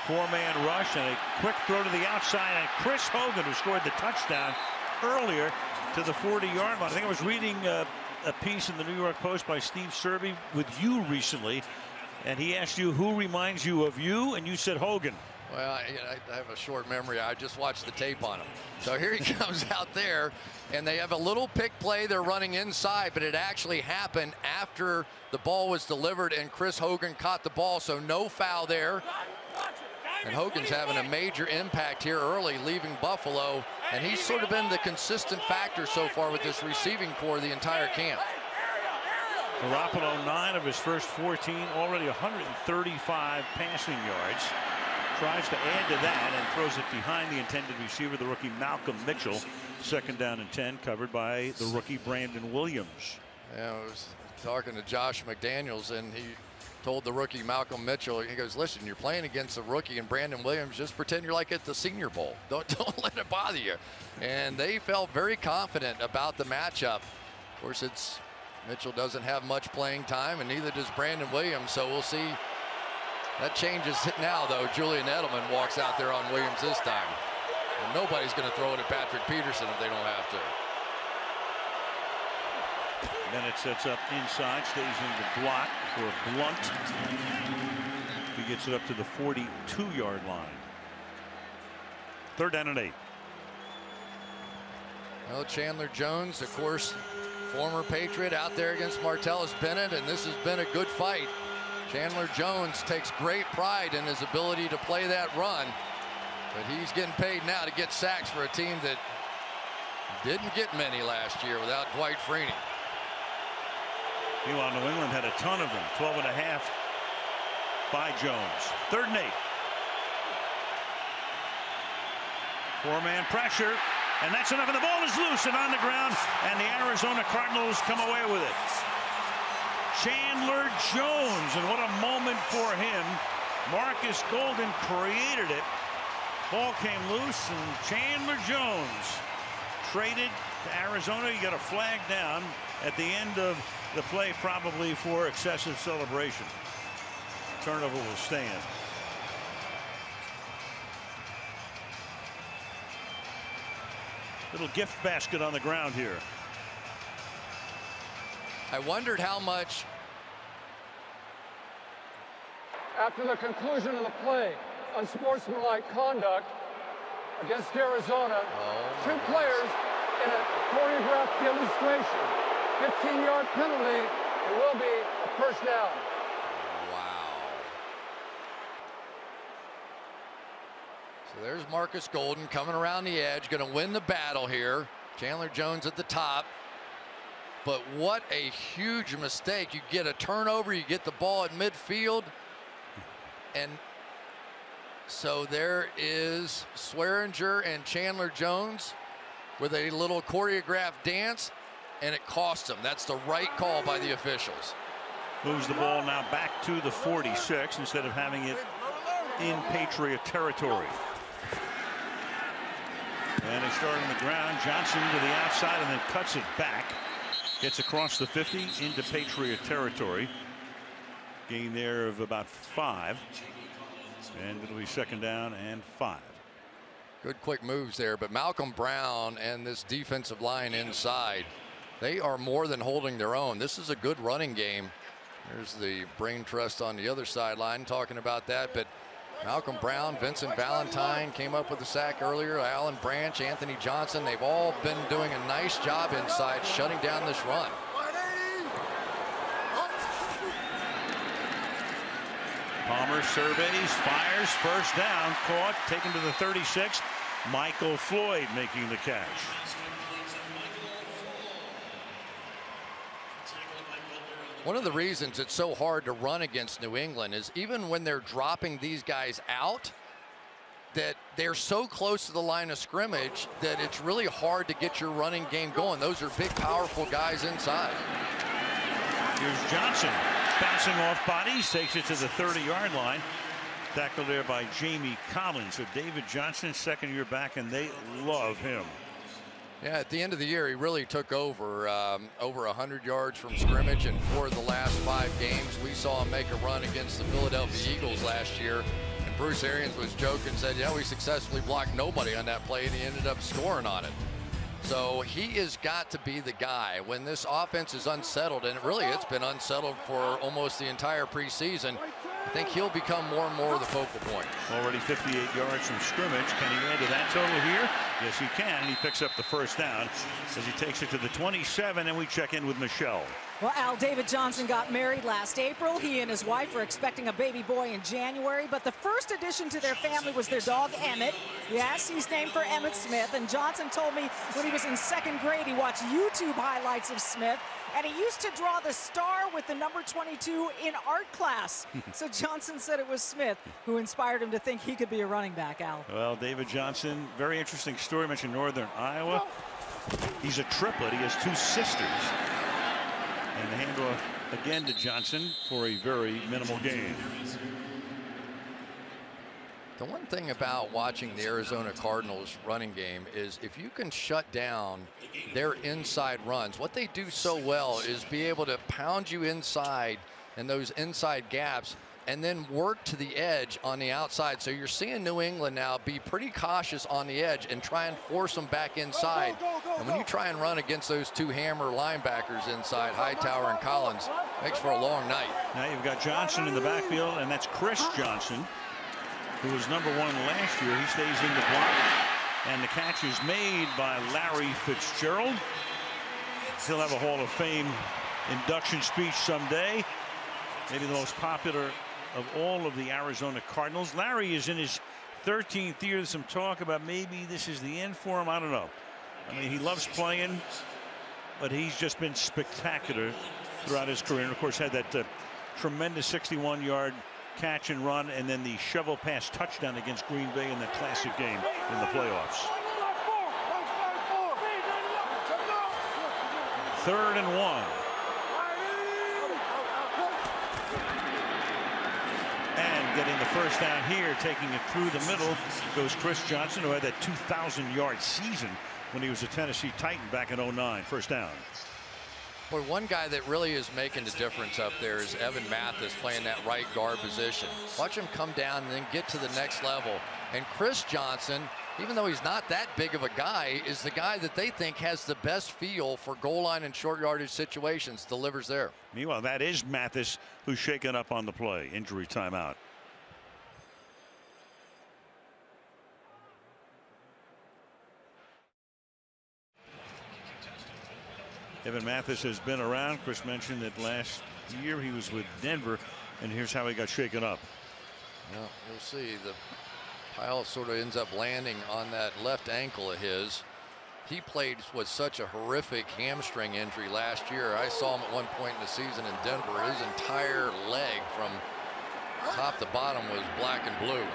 4-man rush and a quick throw to the outside, and Chris Hogan, who scored the touchdown earlier, to the 40-yard line. I think I was reading a piece in the New York Post by Steve Serby with you recently, and he asked you who reminds you of you, and you said Hogan. Well, I have a short memory. I just watched the tape on him. So here he comes out there, and they have a little pick play. They're running inside, but it actually happened after the ball was delivered, and Chris Hogan caught the ball, so no foul there. And Hogan's having a major impact here early, leaving Buffalo, and he's sort of been the consistent factor so far with this receiving core the entire camp. Garoppolo, 9 of his first 14, already 135 passing yards. Tries to add to that and throws it behind the intended receiver, the rookie Malcolm Mitchell. 2nd down and 10, covered by the rookie Brandon Williams. Yeah, I was talking to Josh McDaniels, and he told the rookie Malcolm Mitchell, he goes, listen, you're playing against the rookie and Brandon Williams, just pretend you're like at the Senior Bowl. Don't let it bother you. And they felt very confident about the matchup. Of course, Mitchell doesn't have much playing time, and neither does Brandon Williams, so we'll see. That changes now, though. Julian Edelman walks out there on Williams this time. And nobody's going to throw it at Patrick Peterson if they don't have to. Bennett sets up inside, stays in the block for Blunt. He gets it up to the 42-yard line. 3rd down and 8. Well, Chandler Jones, of course, former Patriot, out there against Martellus Bennett, and this has been a good fight. Chandler Jones takes great pride in his ability to play that run, but he's getting paid now to get sacks for a team that didn't get many last year without Dwight Freeney. Meanwhile, New England had a ton of them, 12.5 by Jones. 3rd and 8. 4-man pressure, and that's enough, and the ball is loose and on the ground, and the Arizona Cardinals come away with it. Chandler Jones, and what a moment for him. Marcus Golden created it. Ball came loose, and Chandler Jones traded to Arizona. You got a flag down at the end of the play, probably for excessive celebration. Turnover will stand. Little gift basket on the ground here. I wondered how much. After the conclusion of the play, unsportsmanlike conduct against Arizona, 2 players in a choreographed demonstration. 15-yard penalty, it will be a 1st down. Wow. So there's Marcus Golden coming around the edge, going to win the battle here. Chandler Jones at the top. But what a huge mistake. You get a turnover, you get the ball at midfield. And so there is Swearinger and Chandler Jones with a little choreographed dance, and it cost them. That's the right call by the officials. Moves the ball now back to the 46 instead of having it in Patriot territory. And they start on the ground. Johnson to the outside and then cuts it back. Gets across the 50 into Patriot territory. Gain there of about 5. And it'll be 2nd down and 5. Good quick moves there, but Malcolm Brown and this defensive line inside, they are more than holding their own. This is a good running game. There's the brain trust on the other sideline talking about that, but Malcolm Brown, Vincent Valentine came up with the sack earlier, Alan Branch, Anthony Johnson, they've all been doing a nice job inside shutting down this run. Palmer surveys, fires, 1st down, caught, taken to the 36. Michael Floyd making the catch. One of the reasons it's so hard to run against New England is even when they're dropping these guys out, that they're so close to the line of scrimmage that it's really hard to get your running game going. Those are big, powerful guys inside. Here's Johnson bouncing off bodies, takes it to the 30-yard line. Tackled there by Jamie Collins. So David Johnson, second year back, and they love him. Yeah, at the end of the year, he really took over. Over 100 yards from scrimmage in 4 of the last 5 games. We saw him make a run against the Philadelphia Eagles last year. And Bruce Arians was joking, said, yeah, we successfully blocked nobody on that play, and he ended up scoring on it. So he has got to be the guy when this offense is unsettled, and it's been unsettled for almost the entire preseason. I think he'll become more and more the focal point. Already 58 yards from scrimmage. Can he add to that total here? Yes, he can. He picks up the first down as he takes it to the 27, and we check in with Michelle. Well, Al, David Johnson got married last April. He and his wife are expecting a baby boy in January, but the first addition to their family was their dog, Emmett. Yes, he's named for Emmitt Smith, and Johnson told me when he was in 2nd grade, he watched YouTube highlights of Smith, and he used to draw the star with the number 22 in art class. So Johnson said it was Smith who inspired him to think he could be a running back, Al. Well, David Johnson, very interesting story. I mentioned Northern Iowa. He's a triplet. He has 2 sisters. And the handoff again to Johnson for a very minimal gain. The one thing about watching the Arizona Cardinals running game is if you can shut down their inside runs, what they do so well is be able to pound you inside in those inside gaps and then work to the edge on the outside. So you're seeing New England now be pretty cautious on the edge and try and force them back inside. And when you try and run against those 2 hammer linebackers inside, Hightower and Collins, makes for a long night. Now you've got Johnson in the backfield, and that's Chris Johnson, who was number 1 last year. He stays in the block, and the catch is made by Larry Fitzgerald. He'll have a Hall of Fame induction speech someday. Maybe the most popular of all of the Arizona Cardinals. Larry is in his 13th year. There's some talk about maybe this is the end for him. I don't know. I mean, he loves playing, but he's just been spectacular throughout his career. And of course had that tremendous 61-yard catch and run, and then the shovel pass touchdown against Green Bay in that classic game in the playoffs. 3rd and 1. And getting the first down here, taking it through the middle, goes Chris Johnson, who had that 2,000-yard season when he was a Tennessee Titan back in '09. First down. Boy, one guy that really is making the difference up there is Evan Mathis, playing that right guard position. Watch him come down and then get to the next level. And Chris Johnson, even though he's not that big of a guy, is the guy that they think has the best feel for goal line and short yardage situations, delivers there. Meanwhile, that is Mathis who's shaken up on the play. Injury timeout. Evan Mathis has been around. Chris mentioned that last year he was with Denver, and here's how he got shaken up. Well, we'll see. The pile sort of ends up landing on that left ankle of his. He played with such a horrific hamstring injury last year. I saw him at one point in the season in Denver. His entire leg from top to bottom was black and blue.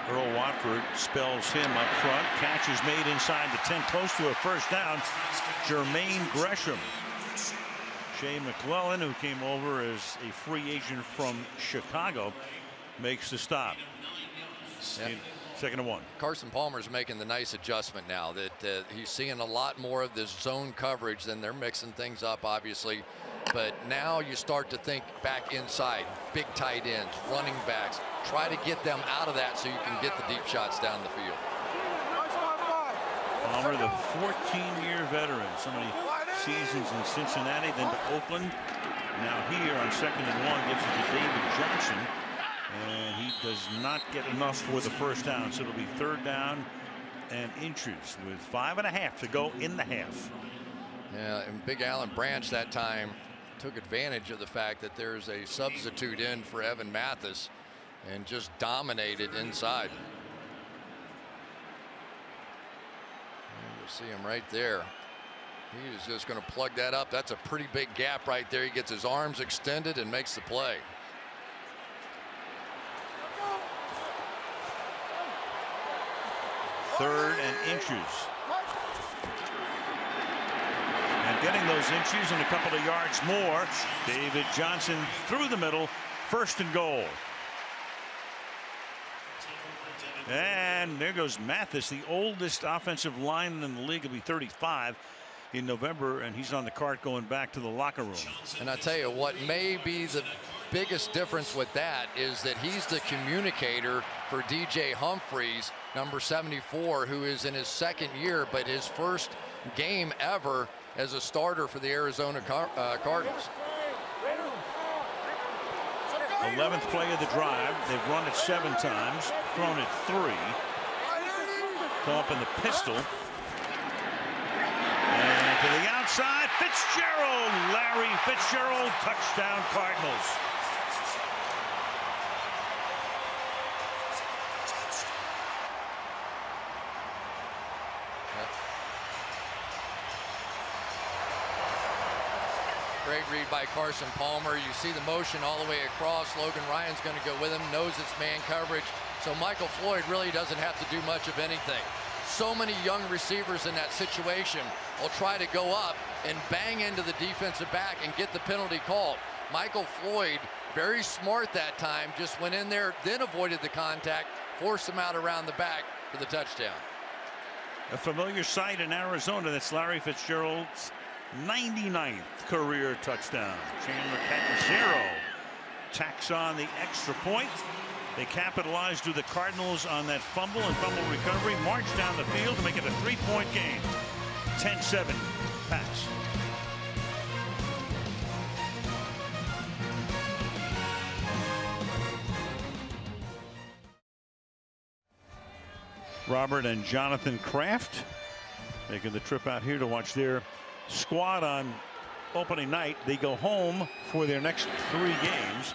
Earl Watford spells him up front. Catch is made inside the 10, close to a first down. Jermaine Gresham. Shane McClellan, who came over as a free agent from Chicago, makes the stop. Yeah. 2nd and 1. Carson Palmer's making the nice adjustment now that he's seeing a lot more of this zone coverage. Than they're mixing things up, obviously. But now you start to think back inside, big tight ends, running backs. Try to get them out of that so you can get the deep shots down the field. Palmer, the 14-year veteran. So many seasons in Cincinnati, then to Oakland. Now here on 2nd and 1, gets it to David Johnson. And he does not get enough for the first down. So it'll be 3rd down and inches with 5.5 to go in the half. Yeah, and Big Alan Branch that time took advantage of the fact that there's a substitute in for Evan Mathis and just dominated inside. And you'll see him right there. He is just going to plug that up. That's a pretty big gap right there. He gets his arms extended and makes the play. Third and inches. And getting those inches and a couple of yards more. David Johnson through the middle. 1st and goal. And there goes Mathis, the oldest offensive lineman in the league. Will be 35 in November, and he's on the cart going back to the locker room. And I tell you what may be the biggest difference with that is that he's the communicator for DJ Humphries, number 74, who is in his second year, but his first game ever as a starter for the Arizona Cardinals. 11th play of the drive. They've run it 7 times, thrown it 3. Come up in the pistol. And to the outside, Fitzgerald. Larry Fitzgerald, touchdown Cardinals. Great read by Carson Palmer. You see the motion all the way across. Logan Ryan's going to go with him, knows it's man coverage. So Michael Floyd really doesn't have to do much of anything. So many young receivers in that situation will try to go up and bang into the defensive back and get the penalty called. Michael Floyd, very smart that time, just went in there, then avoided the contact, forced him out around the back for the touchdown. A familiar sight in Arizona. That's Larry Fitzgerald's 99th career touchdown. Chandler Catanzaro tacks on the extra point. They capitalized with the Cardinals on that fumble and fumble recovery, march down the field to make it a 3-point game. 10-7 Pats. Robert and Jonathan Kraft making the trip out here to watch their squad on opening night. They go home for their next 3 games,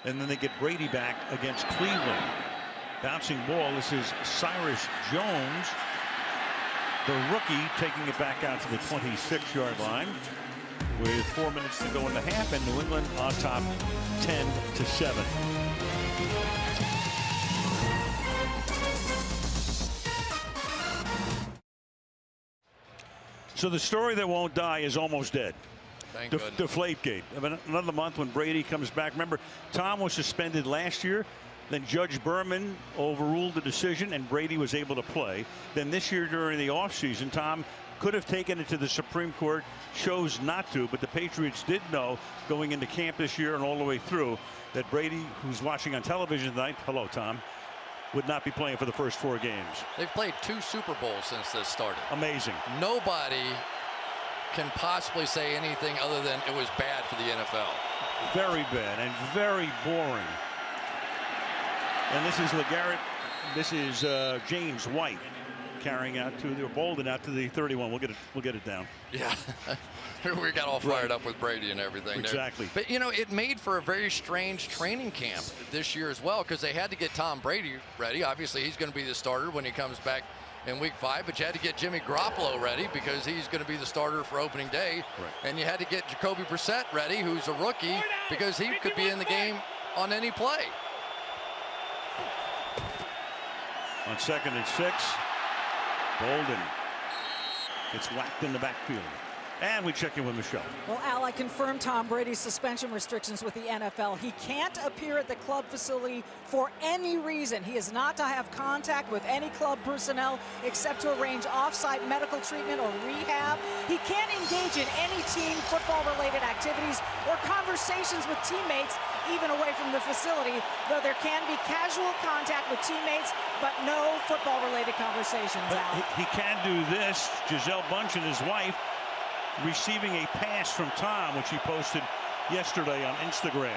and then they get Brady back against Cleveland. Bouncing ball. This is Cyrus Jones, the rookie, taking it back out to the 26-yard line with 4 minutes to go in the half, and New England on top 10-7. So the story that won't die is almost dead. Thank goodness. Deflategate. I mean, another month when Brady comes back. Remember, Tom was suspended last year. Then Judge Berman overruled the decision, and Brady was able to play. Then this year during the offseason, Tom could have taken it to the Supreme Court, chose not to, but the Patriots did know going into camp this year and all the way through that Brady, who's watching on television tonight, hello, Tom, would not be playing for the first 4 games. They've played 2 Super Bowls since this started. Amazing. Nobody can possibly say anything other than it was bad for the NFL. Very bad and very boring. And this is LeGarrette. This is James White carrying out to the Bolden out to the 31. We'll get it down. Yeah. We got all fired up with Brady and everything. Exactly. There. But you know, it made for a very strange training camp this year as well, because they had to get Tom Brady ready. Obviously, he's going to be the starter when he comes back in week 5, but you had to get Jimmy Garoppolo ready because he's going to be the starter for opening day. Right. And you had to get Jacoby Brissett ready, who's a rookie, because he could be in the game on any play. On 2nd and 6, Bolden gets whacked in the backfield. And we check in with Michelle. Well, Al, I confirmed Tom Brady's suspension restrictions with the NFL. He can't appear at the club facility for any reason. He is not to have contact with any club personnel except to arrange off-site medical treatment or rehab. He can't engage in any team football-related activities or conversations with teammates, even away from the facility, though there can be casual contact with teammates, but no football-related conversations, Al. He can do this. Gisele Bunch and his wife receiving a pass from Tom, which he posted yesterday on Instagram.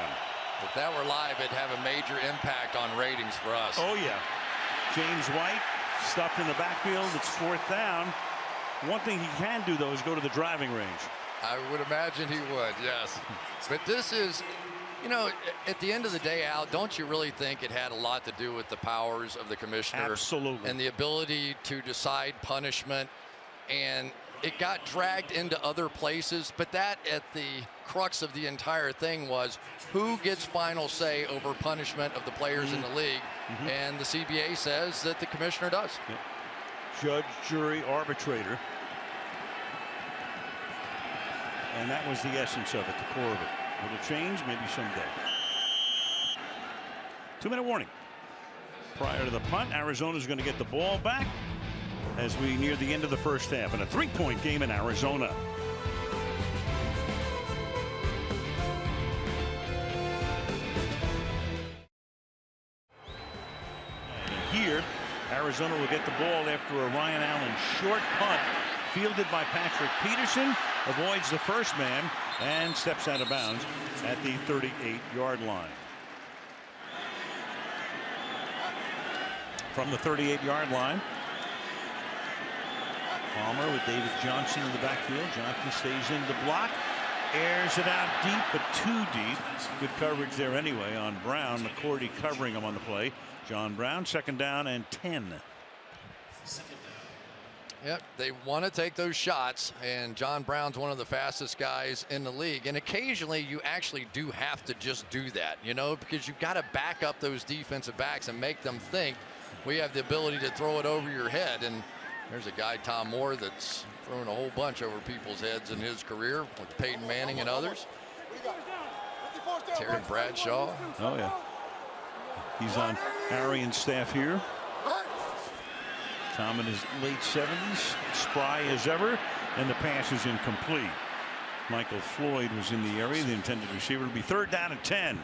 If that were live, it'd have a major impact on ratings for us. Oh, yeah. James White stuffed in the backfield. It's 4th down. One thing he can do, though, is go to the driving range. I would imagine he would, yes. But this is, you know, at the end of the day, Al, don't you really think it had a lot to do with the powers of the commissioner? Absolutely. And the ability to decide punishment, and it got dragged into other places, but that at the crux of the entire thing was who gets final say over punishment of the players in the league, and the CBA says that the commissioner does. Yeah. Judge, jury, arbitrator. And that was the essence of it, the core of it. Will it change? Maybe someday. 2-minute warning. prior to the punt. Arizona's going to get the ball back as we near the end of the first half, and a 3-point game in Arizona. And here, Arizona will get the ball after a Ryan Allen short punt fielded by Patrick Peterson, avoids the first man and steps out of bounds at the 38-yard line. From the 38-yard line, Palmer with David Johnson in the backfield. Johnson stays in the block, airs it out deep, but too deep. Good coverage there anyway on Brown. McCourty covering him on the play. John Brown, 2nd down and 10. Yep, they want to take those shots, and John Brown's one of the fastest guys in the league. And occasionally you actually do have to just do that, you know, because you've got to back up those defensive backs and make them think we have the ability to throw it over your head. And there's a guy, Tom Moore, that's thrown a whole bunch over people's heads in his career with Peyton Manning and others. Terry Bradshaw. Oh, yeah. He's on Arian's staff here. Tom in his late 70s, spry as ever, and the pass is incomplete. Michael Floyd was in the area. The intended receiver will be 3rd down and 10.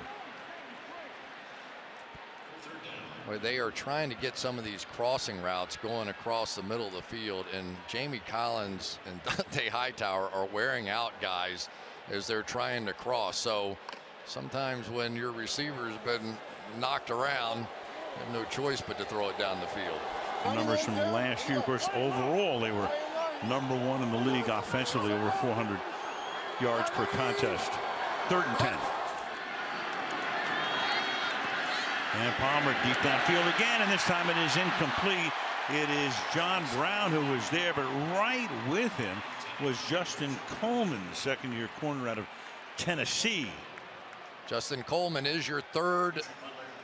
Where they are trying to get some of these crossing routes going across the middle of the field, and Jamie Collins and Dante Hightower are wearing out guys as they're trying to cross. So sometimes when your receiver's been knocked around, you have no choice but to throw it down the field. The numbers from last year, of course, overall they were #1 in the league offensively, over 400 yards per contest. 3rd and 10. And Palmer deep downfield again, and this time it is incomplete. It is John Brown who was there, but right with him was Justin Coleman, the 2nd-year corner out of Tennessee. Justin Coleman is your 3rd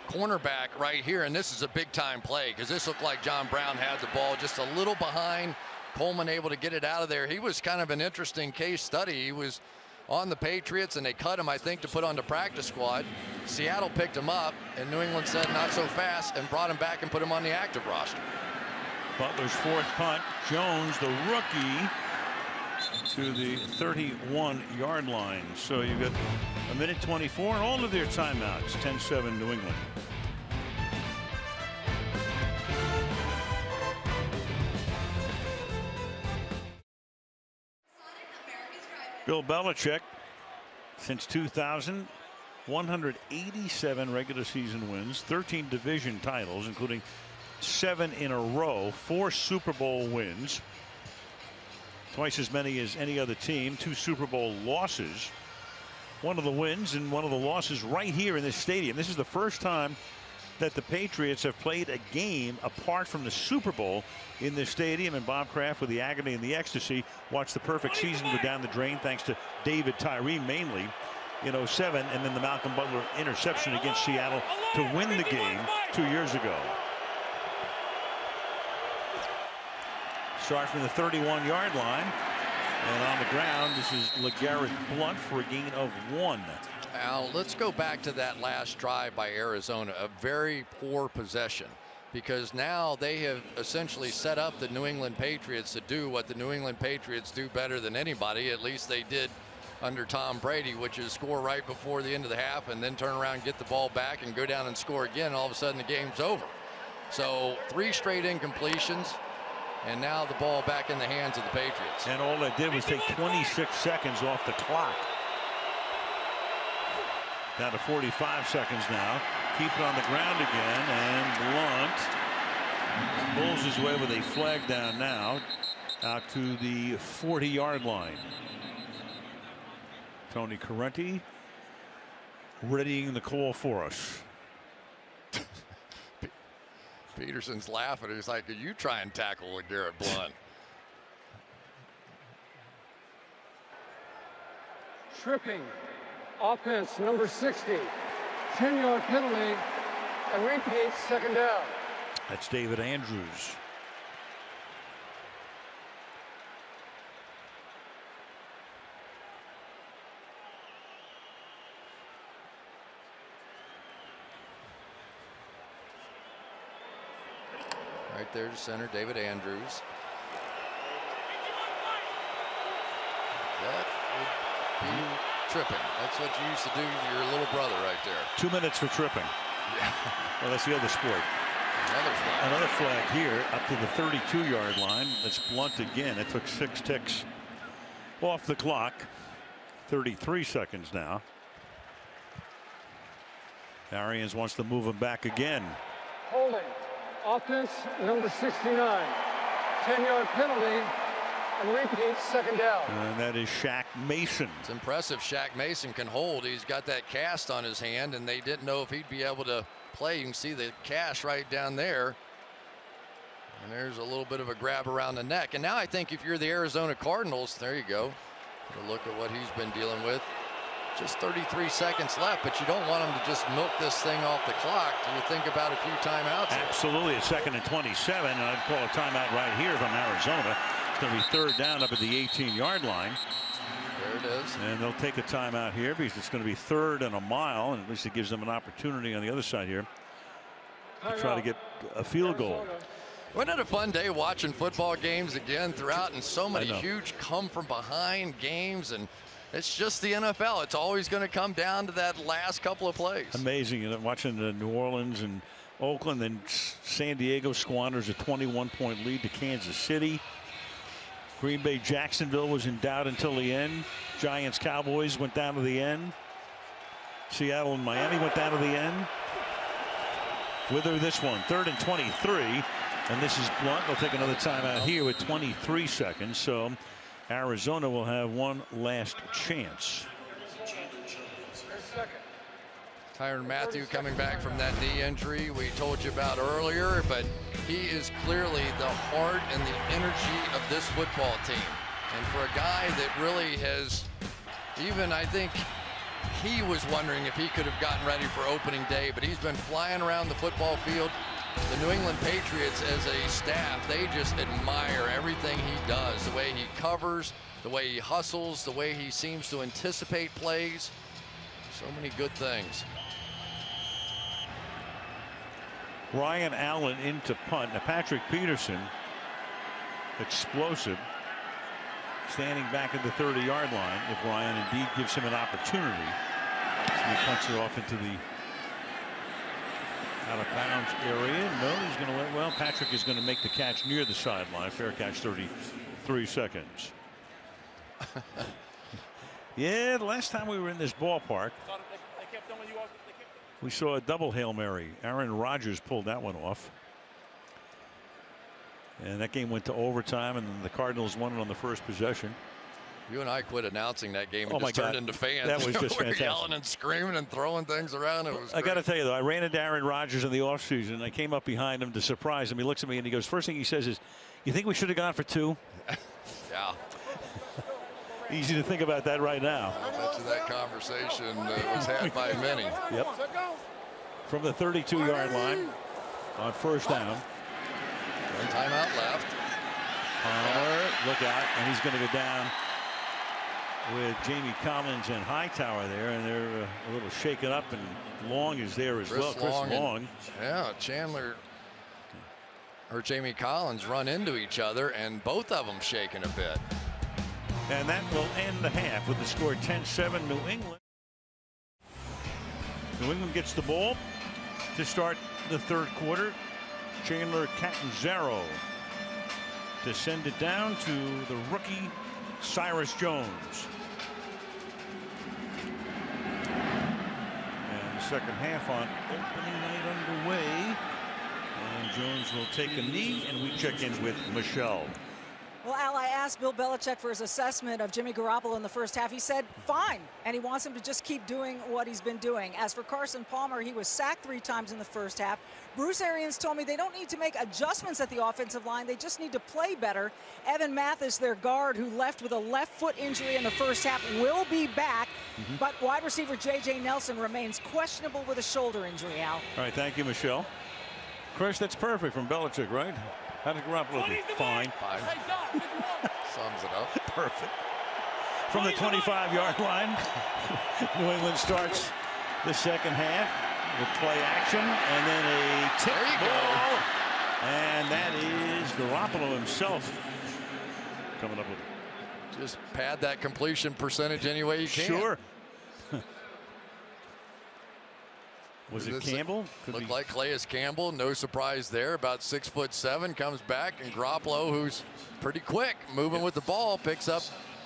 cornerback right here, and this is a big-time play because this looked like John Brown had the ball just a little behind. Coleman able to get it out of there. He was kind of an interesting case study. He was on the Patriots, and they cut him, I think, to put on the practice squad. Seattle picked him up, and New England said not so fast and brought him back and put him on the active roster. Butler's 4th punt. Jones, the rookie, to the 31-yard line. So you've got 1:24 and all of their timeouts. 10-7 New England. Bill Belichick, since 2000, 187 regular season wins, 13 division titles, including 7 in a row, 4 Super Bowl wins, twice as many as any other team, 2 Super Bowl losses. One of the wins and one of the losses right here in this stadium. This is the first time that the Patriots have played a game apart from the Super Bowl in this stadium, and Bob Kraft, with the agony and the ecstasy, watched the perfect season go down the drain thanks to David Tyree mainly in '07, and then the Malcolm Butler interception against Seattle to win the game 2 years ago. Start from the 31-yard line, and on the ground this is LeGarrette Blount for a gain of 1. Al, let's go back to that last drive by Arizona, a very poor possession, because now they have essentially set up the New England Patriots to do what the New England Patriots do better than anybody. At least they did under Tom Brady, which is score right before the end of the half and then turn around, get the ball back and go down and score again, and all of a sudden the game's over. So 3 straight incompletions, and now the ball back in the hands of the Patriots. And all they did was take 26 seconds off the clock. Down to 45 seconds now. Keep it on the ground again, and Blount pulls his way with a flag down now out to the 40-yard line. Tony Correnti readying the call for us. Peterson's laughing. He's like, you try and tackle LeGarrette Blount. Tripping. Offense number 60. 10-yard penalty, and repeat, 2nd down. That's David Andrews. Right there to center, David Andrews. That would be tripping. That's what you used to do to your little brother right there. 2 minutes for tripping. Yeah. Well, that's the other sport. Another flag here up to the 32-yard line. That's Blunt again. It took 6 ticks off the clock. 33 seconds now. Arians wants to move him back again. Holding. Offense number 69. 10-yard penalty. And repeat, second down. And that is Shaq Mason. It's impressive Shaq Mason can hold. He's got that cast on his hand, and they didn't know if he'd be able to play. You can see the cast right down there. And there's a little bit of a grab around the neck. And now I think if you're the Arizona Cardinals, there you go. Take a look at what he's been dealing with. Just 33 seconds left, but you don't want him to just milk this thing off the clock. Do you think about a few timeouts? Absolutely. It's 2nd and 27, and I'd call a timeout right here from Arizona. It's going to be 3rd down up at the 18-yard line. There it is. And they'll take a timeout here because it's going to be 3rd and a mile, and at least it gives them an opportunity on the other side here to try to get a field goal. Wasn't it a fun day watching football games again throughout, and so many huge come from behind games, and it's just the NFL. It's always going to come down to that last couple of plays. Amazing. You know, watching the New Orleans and Oakland, and San Diego squanders a 21-point lead to Kansas City. Green Bay Jacksonville was in doubt until the end. Giants Cowboys went down to the end. Seattle and Miami went down to the end. Wither this one, 3rd and 23. And this is Blunt. They'll take another timeout here with 23 seconds. So Arizona will have one last chance. Tyrann Mathieu coming back from that knee injury we told you about earlier, but he is clearly the heart and the energy of this football team. And for a guy that really has, even I think he was wondering if he could have gotten ready for opening day, but he's been flying around the football field. The New England Patriots as a staff, they just admire everything he does, the way he covers, the way he hustles, the way he seems to anticipate plays. So many good things. Ryan Allen into punt. Now Patrick Peterson, explosive, standing back at the 30-yard line if Ryan indeed gives him an opportunity. So he punts it off into the out of bounds area. No, he's going to let, well, Patrick is going to make the catch near the sideline. Fair catch, 33 seconds. Yeah, the last time we were in this ballpark, we saw a double Hail Mary. Aaron Rodgers pulled that one off. And that game went to overtime, and the Cardinals won it on the first possession. You and I quit announcing that game and just turned into fans. That was just fantastic. Yelling and screaming and throwing things around. It was I got to tell you, though, I ran into Aaron Rodgers in the offseason. I came up behind him to surprise him. He looks at me and he goes, first thing he says is, you think we should have gone for 2? Yeah. Easy to think about that right now. I bet you that conversation was had by many. Yep. From the 32-yard line on 1st down. One timeout left. Palmer, look out, and he's going to go down with Jamie Collins and Hightower there, and they're a little shaken up, and Long is there as well. Chris Long. Yeah, Chandler or Jamie Collins run into each other, and both of them shaking a bit. And that will end the half with the score 10-7 New England. New England gets the ball to start the 3rd quarter. Chandler Catanzaro to send it down to the rookie Cyrus Jones. And the second half on opening night underway. And Jones will take a knee, and we check in with Michelle. Well, Al, I asked Bill Belichick for his assessment of Jimmy Garoppolo in the first half. He said, fine. And he wants him to just keep doing what he's been doing. As for Carson Palmer, he was sacked 3 times in the first half. Bruce Arians told me they don't need to make adjustments at the offensive line. They just need to play better. Evan Mathis, their guard, who left with a left foot injury in the first half, will be back. But wide receiver J.J. Nelson remains questionable with a shoulder injury, Al. All right, thank you, Michelle. Chris, that's perfect from Belichick, right? How did Garoppolo do? Fine. Sums it up. Perfect. From the 25-yard line, New England starts the second half with play action, and then a tip ball And that is Garoppolo himself coming up with it. Just pad that completion percentage any way you can. Sure. Was it Campbell? Looked like Calais Campbell. No surprise there. About 6'7", comes back, and Garoppolo, who's pretty quick, moving with the ball, picks up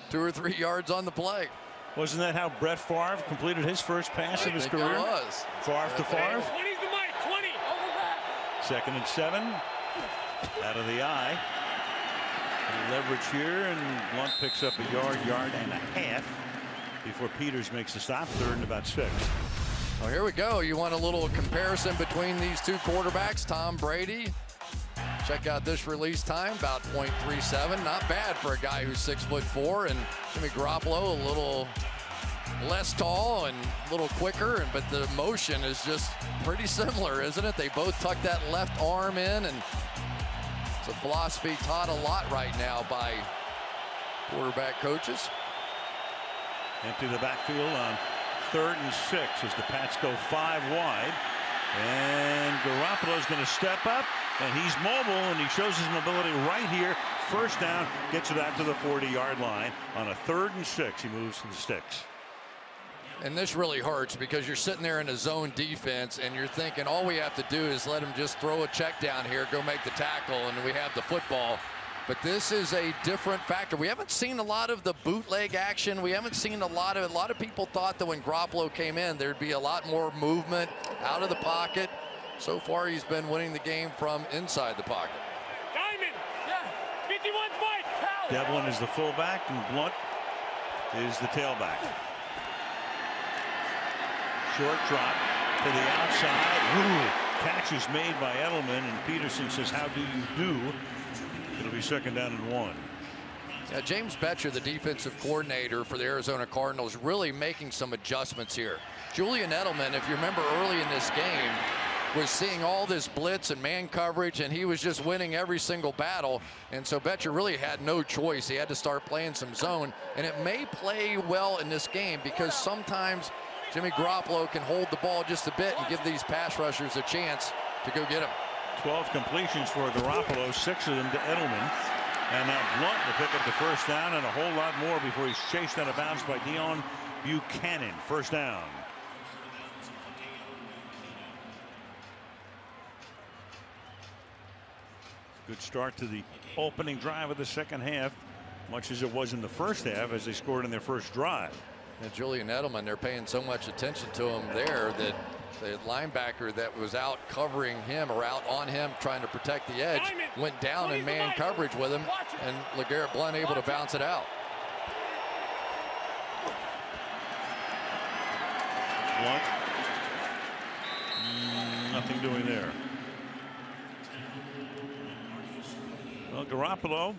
2 or 3 yards on the play. Wasn't that how Brett Favre completed his first pass of his career? It was. Favre to Favre. 20's the mic, 20, over that. 2nd and 7. Out of the eye. Leverage here, and Blunt picks up a yard and a half before Peters makes the stop. 3rd and about 6. Well, here we go. You want a little comparison between these two quarterbacks. Tom Brady, check out this release time, about .37. Not bad for a guy who's 6'4", and Jimmy Garoppolo a little less tall and a little quicker, but the motion is just pretty similar, isn't it? They both tuck that left arm in, and it's a philosophy taught a lot right now by quarterback coaches. Empty the backfield on 3rd and 6 as the Pats go 5 wide. And Garoppolo's going to step up, and he's mobile, and he shows his mobility right here. 1st down, gets it out to the 40-yard line. On a 3rd and 6, he moves to the sticks. And this really hurts because you're sitting there in a zone defense and you're thinking all we have to do is let him just throw a check down here, go make the tackle, and we have the football. But this is a different factor. We haven't seen a lot of the bootleg action. We haven't seen a lot of people thought that when Garoppolo came in, there'd be a lot more movement out of the pocket. So far, he's been winning the game from inside the pocket. Diamond, yeah, 51's Mike. Devlin is the fullback, and Blunt is the tailback. Short drop to the outside. Ooh, catch is made by Edelman, and Peterson says, "How do you do?" It'll be 2nd down and 1. Yeah, James Betcher, the defensive coordinator for the Arizona Cardinals, really making some adjustments here. Julian Edelman, if you remember early in this game, was seeing all this blitz and man coverage, and he was just winning every single battle. And so Betcher really had no choice. He had to start playing some zone, and it may play well in this game because sometimes Jimmy Garoppolo can hold the ball just a bit and give these pass rushers a chance to go get him. 12 completions for Garoppolo, 6 of them to Edelman. And now Blunt to pick up the 1st down and a whole lot more before he's chased out of bounds by Dion Buchanan. 1st down. Good start to the opening drive of the 2nd half, much as it was in the 1st half as they scored in their first drive. And Julian Edelman, they're paying so much attention to him there that the linebacker that was out covering him or out on him trying to protect the edge went down in man coverage with him, and LeGarrette Blount able to bounce it out. Blunt. Nothing doing there. Well, Garoppolo,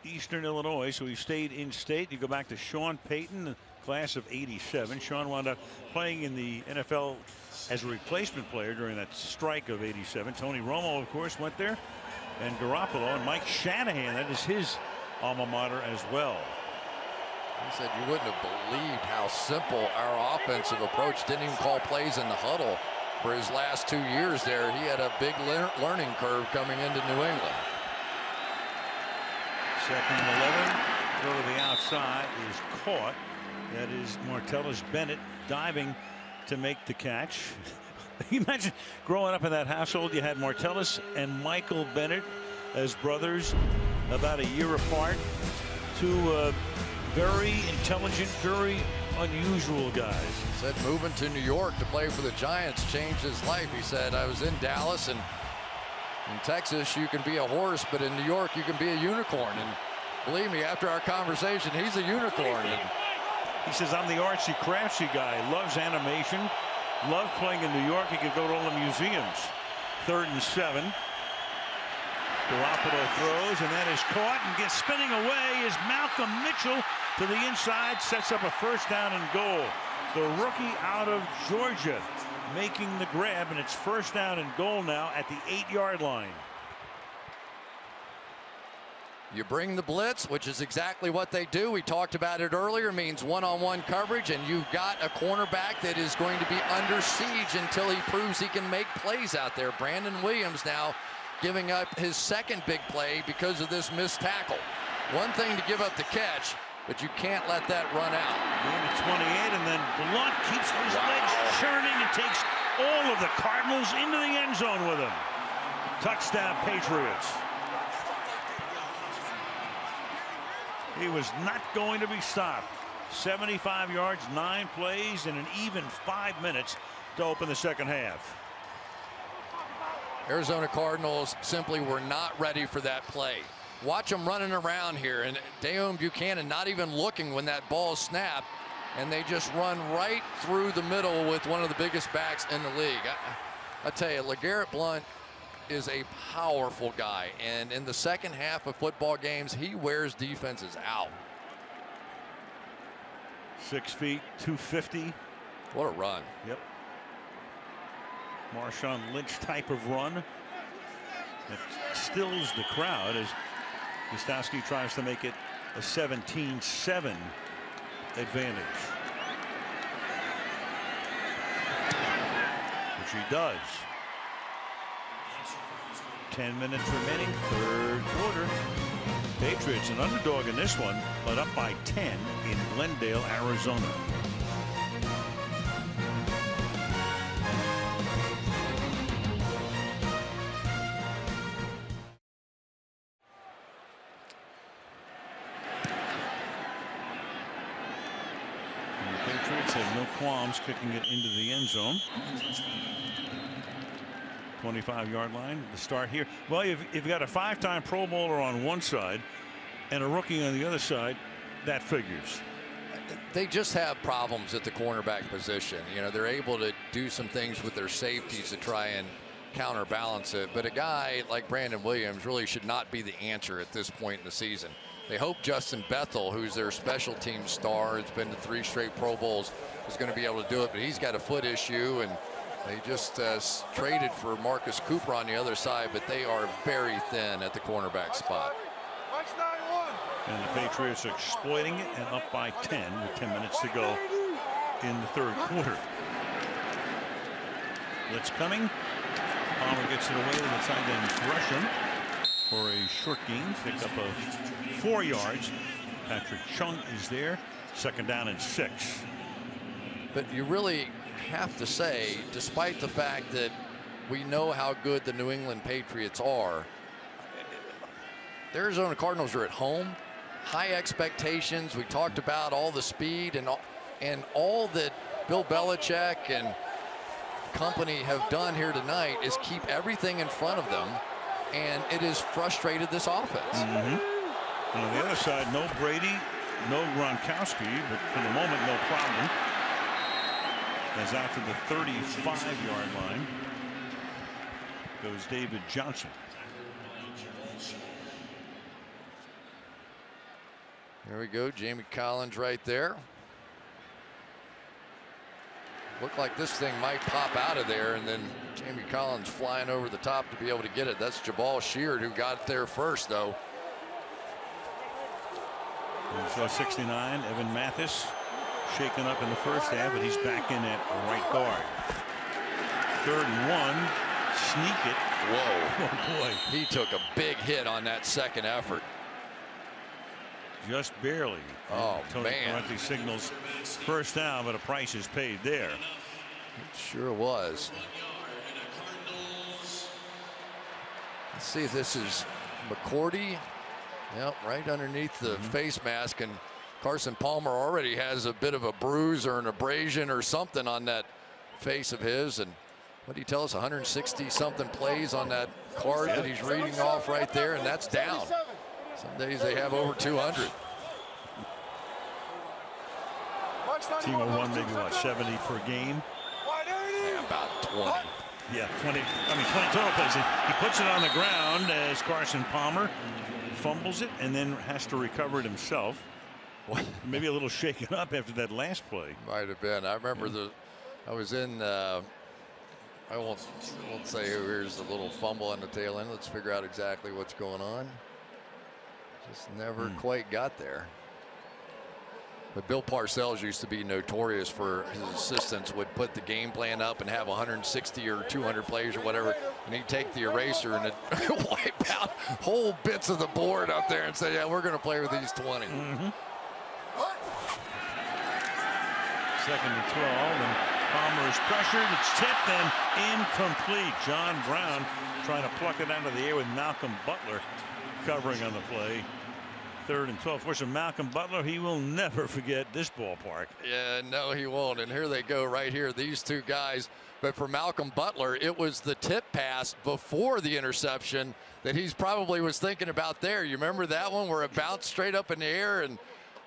Eastern Illinois, so he stayed in state. You go back to Sean Payton, the class of '87. Sean wound up playing in the NFL as a replacement player during that strike of '87. Tony Romo, of course, went there. And Garoppolo and Mike Shanahan, that is his alma mater as well. He said you wouldn't have believed how simple our offensive approach. Didn't even call plays in the huddle for his last 2 years there. He had a big learning curve coming into New England. 2nd and 11. Throw to the outside is caught. That is Martellus Bennett diving to make the catch. You imagine growing up in that household, you had Martellus and Michael Bennett as brothers, about a year apart. Two very intelligent, very unusual guys. He said moving to New York to play for the Giants changed his life. He said, I was in Dallas, and in Texas you can be a horse, but in New York you can be a unicorn. And believe me, after our conversation, he's a unicorn. And he says, I'm the artsy craftsy guy. Loves animation. Loved playing in New York. He could go to all the museums. 3rd and 7. Garoppolo throws, and that is caught and gets spinning away is Malcolm Mitchell to the inside, sets up a 1st down and goal. The rookie out of Georgia making the grab, and it's 1st down and goal now at the 8-yard line. You bring the blitz, which is exactly what they do. We talked about it earlier. Means one-on-one coverage, and you've got a cornerback that is going to be under siege until he proves he can make plays out there. Brandon Williams now giving up his second big play because of this missed tackle. One thing to give up the catch, but you can't let that run out. Going to 28, and then Blunt keeps those legs churning and takes all of the Cardinals into the end zone with him. Touchdown, Patriots. He was not going to be stopped. 75 yards, 9 plays, and an even 5 minutes to open the second half. Arizona Cardinals simply were not ready for that play. Watch them running around here, and Dayon Buchanan not even looking when that ball snapped, and they just run right through the middle with one of the biggest backs in the league. I tell you, LeGarrette Blount is a powerful guy, and in the second half of football games, he wears defenses out. 6 feet, 250. What a run. Yep. Marshawn Lynch type of run that stills the crowd as Gostowski tries to make it a 17-7 advantage, which he does. 10 minutes remaining, third quarter. Patriots an underdog in this one, but up by 10 in Glendale, Arizona. And the Patriots have no qualms kicking it into the end zone. 25-yard line to start here. Well, you've got a 5-time Pro Bowler on one side and a rookie on the other side. That figures. They just have problems at the cornerback position. You know, they're able to do some things with their safeties to try and counterbalance it. But a guy like Brandon Williams really should not be the answer at this point in the season. They hope Justin Bethel, who's their special team star, has been to 3 straight Pro Bowls, is going to be able to do it. But he's got a foot issue, and they just traded for Marcus Cooper on the other side, but they are very thin at the cornerback spot. And the Patriots are exploiting it and up by 10 with 10 minutes to go in the third quarter. Blitz coming. Palmer gets it away to the tight end Gresham for a short gain, pick up of 4 yards. Patrick Chung is there. Second down and 6. But you really have to say, despite the fact that we know how good the New England Patriots are, the Arizona Cardinals are at home. High expectations. We talked about all the speed and all that Bill Belichick and company have done here tonight is keep everything in front of them, and it has frustrated this offense. And on the other side, no Brady, no Gronkowski, but for the moment, no problem. As out to the 35-yard line goes David Johnson. There we go, Jamie Collins right there. Looked like this thing might pop out of there, and then Jamie Collins flying over the top to be able to get it. That's Jabal Sheard who got there first, though. So 69, Evan Mathis shaken up in the first half, but he's back in at right guard. 3rd and 1. Sneak it. Whoa. Oh boy. He took a big hit on that second effort. Just barely. Oh, Tony man. Parenti signals first down, but a price is paid there. It sure was. Let's see if this is McCourty. Yep, right underneath the face mask, and Carson Palmer already has a bit of a bruise or an abrasion or something on that face of his. And what did he tell us? 160 something plays on that card that he's reading off right there, and that's down. Some days they have over 200. Team will run maybe what, 70 per game? Yeah, about 20. Yeah, 20. I mean 20 total plays. He puts it on the ground as Carson Palmer fumbles it and then has to recover it himself. Maybe a little shaken up after that last play. Might have been. I remember I was in. I won't say here's a little fumble on the tail end. Let's figure out exactly what's going on. Just never quite got there. But Bill Parcells used to be notorious for his assistants would put the game plan up and have 160 or 200 players or whatever, and he'd take the eraser and wipe out whole bits of the board up there and say, yeah, we're going to play with these 20. Second and 12, and Palmer is pressured. It's tipped and incomplete. John Brown trying to pluck it out of the air with Malcolm Butler covering on the play. Third and 12. For some Malcolm Butler, he will never forget this ballpark. Yeah, no, he won't. And here they go right here, these two guys. But for Malcolm Butler, it was the tip pass before the interception that he's probably was thinking about there. You remember that one where it bounced straight up in the air, and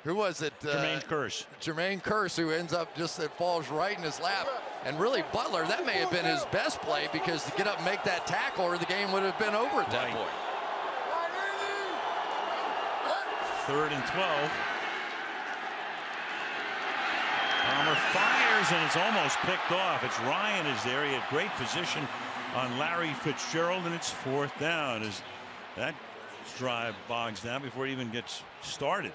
who was it? Jermaine Kearse. Jermaine Kearse, who ends up just, it falls right in his lap. And really, Butler, that may have been his best play, because to get up and make that tackle, or the game would have been over at that point. Third and 12. Palmer fires, and it's almost picked off. It's Ryan is there. He had great position on Larry Fitzgerald, and it's fourth down as that drive bogs down before it even gets started.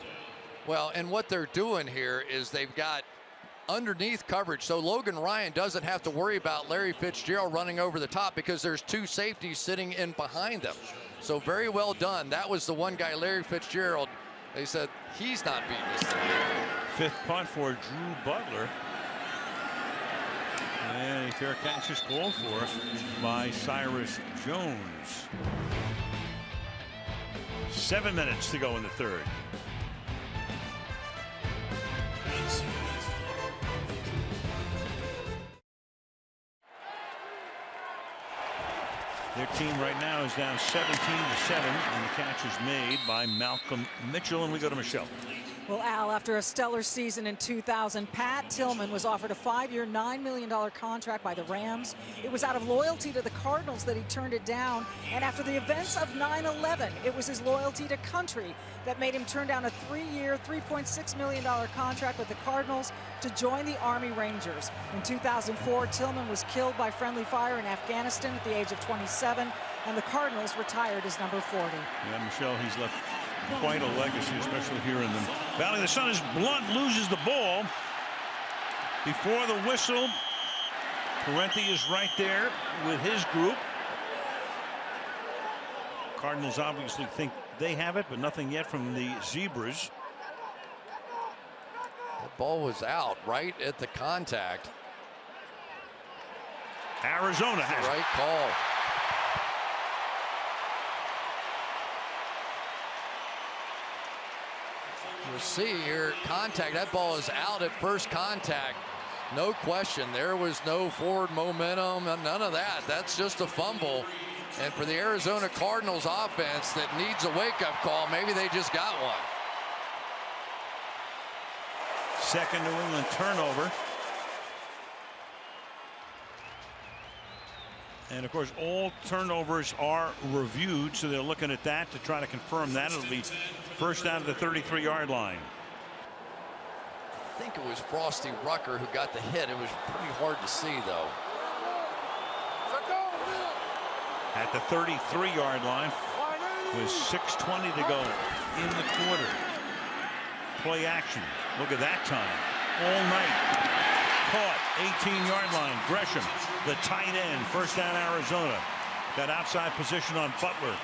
Well, and what they're doing here is they've got underneath coverage, so Logan Ryan doesn't have to worry about Larry Fitzgerald running over the top, because there's two safeties sitting in behind them. So very well done. That was the one guy, Larry Fitzgerald. They said he's not beating this thing. Fifth punt for Drew Butler. And a fair catch is called for by Cyrus Jones. 7 minutes to go in the third. Their team right now is down 17-7, and the catch is made by Malcolm Mitchell, and we go to Michelle. Well, Al, after a stellar season in 2000, Pat Tillman was offered a 5-year, $9 million contract by the Rams. It was out of loyalty to the Cardinals that he turned it down. And after the events of 9/11, it was his loyalty to country that made him turn down a 3-year, $3.6 million contract with the Cardinals to join the Army Rangers. In 2004, Tillman was killed by friendly fire in Afghanistan at the age of 27, and the Cardinals retired his number 40. Yeah, Michelle, he's left quite a legacy, especially here in the Valley. The sun is blunt, loses the ball before the whistle. Parenti is right there with his group. Cardinals obviously think they have it, but nothing yet from the Zebras. The ball was out right at the contact. Arizona has right call. You'll see here, contact. That ball is out at first contact. No question. There was no forward momentum, none of that. That's just a fumble. And for the Arizona Cardinals offense that needs a wake-up call, maybe they just got one. Second New England turnover. And of course, all turnovers are reviewed, so they're looking at that to try to confirm that. It'll be first down to the 33-yard line. I think it was Frosty Rucker who got the hit. It was pretty hard to see, though. At the 33-yard line with 6:20 to go in the quarter. Play action. Look at that time. All night. Caught, 18-yard line. Gresham, the tight end. First down, Arizona. Got outside position on Butler.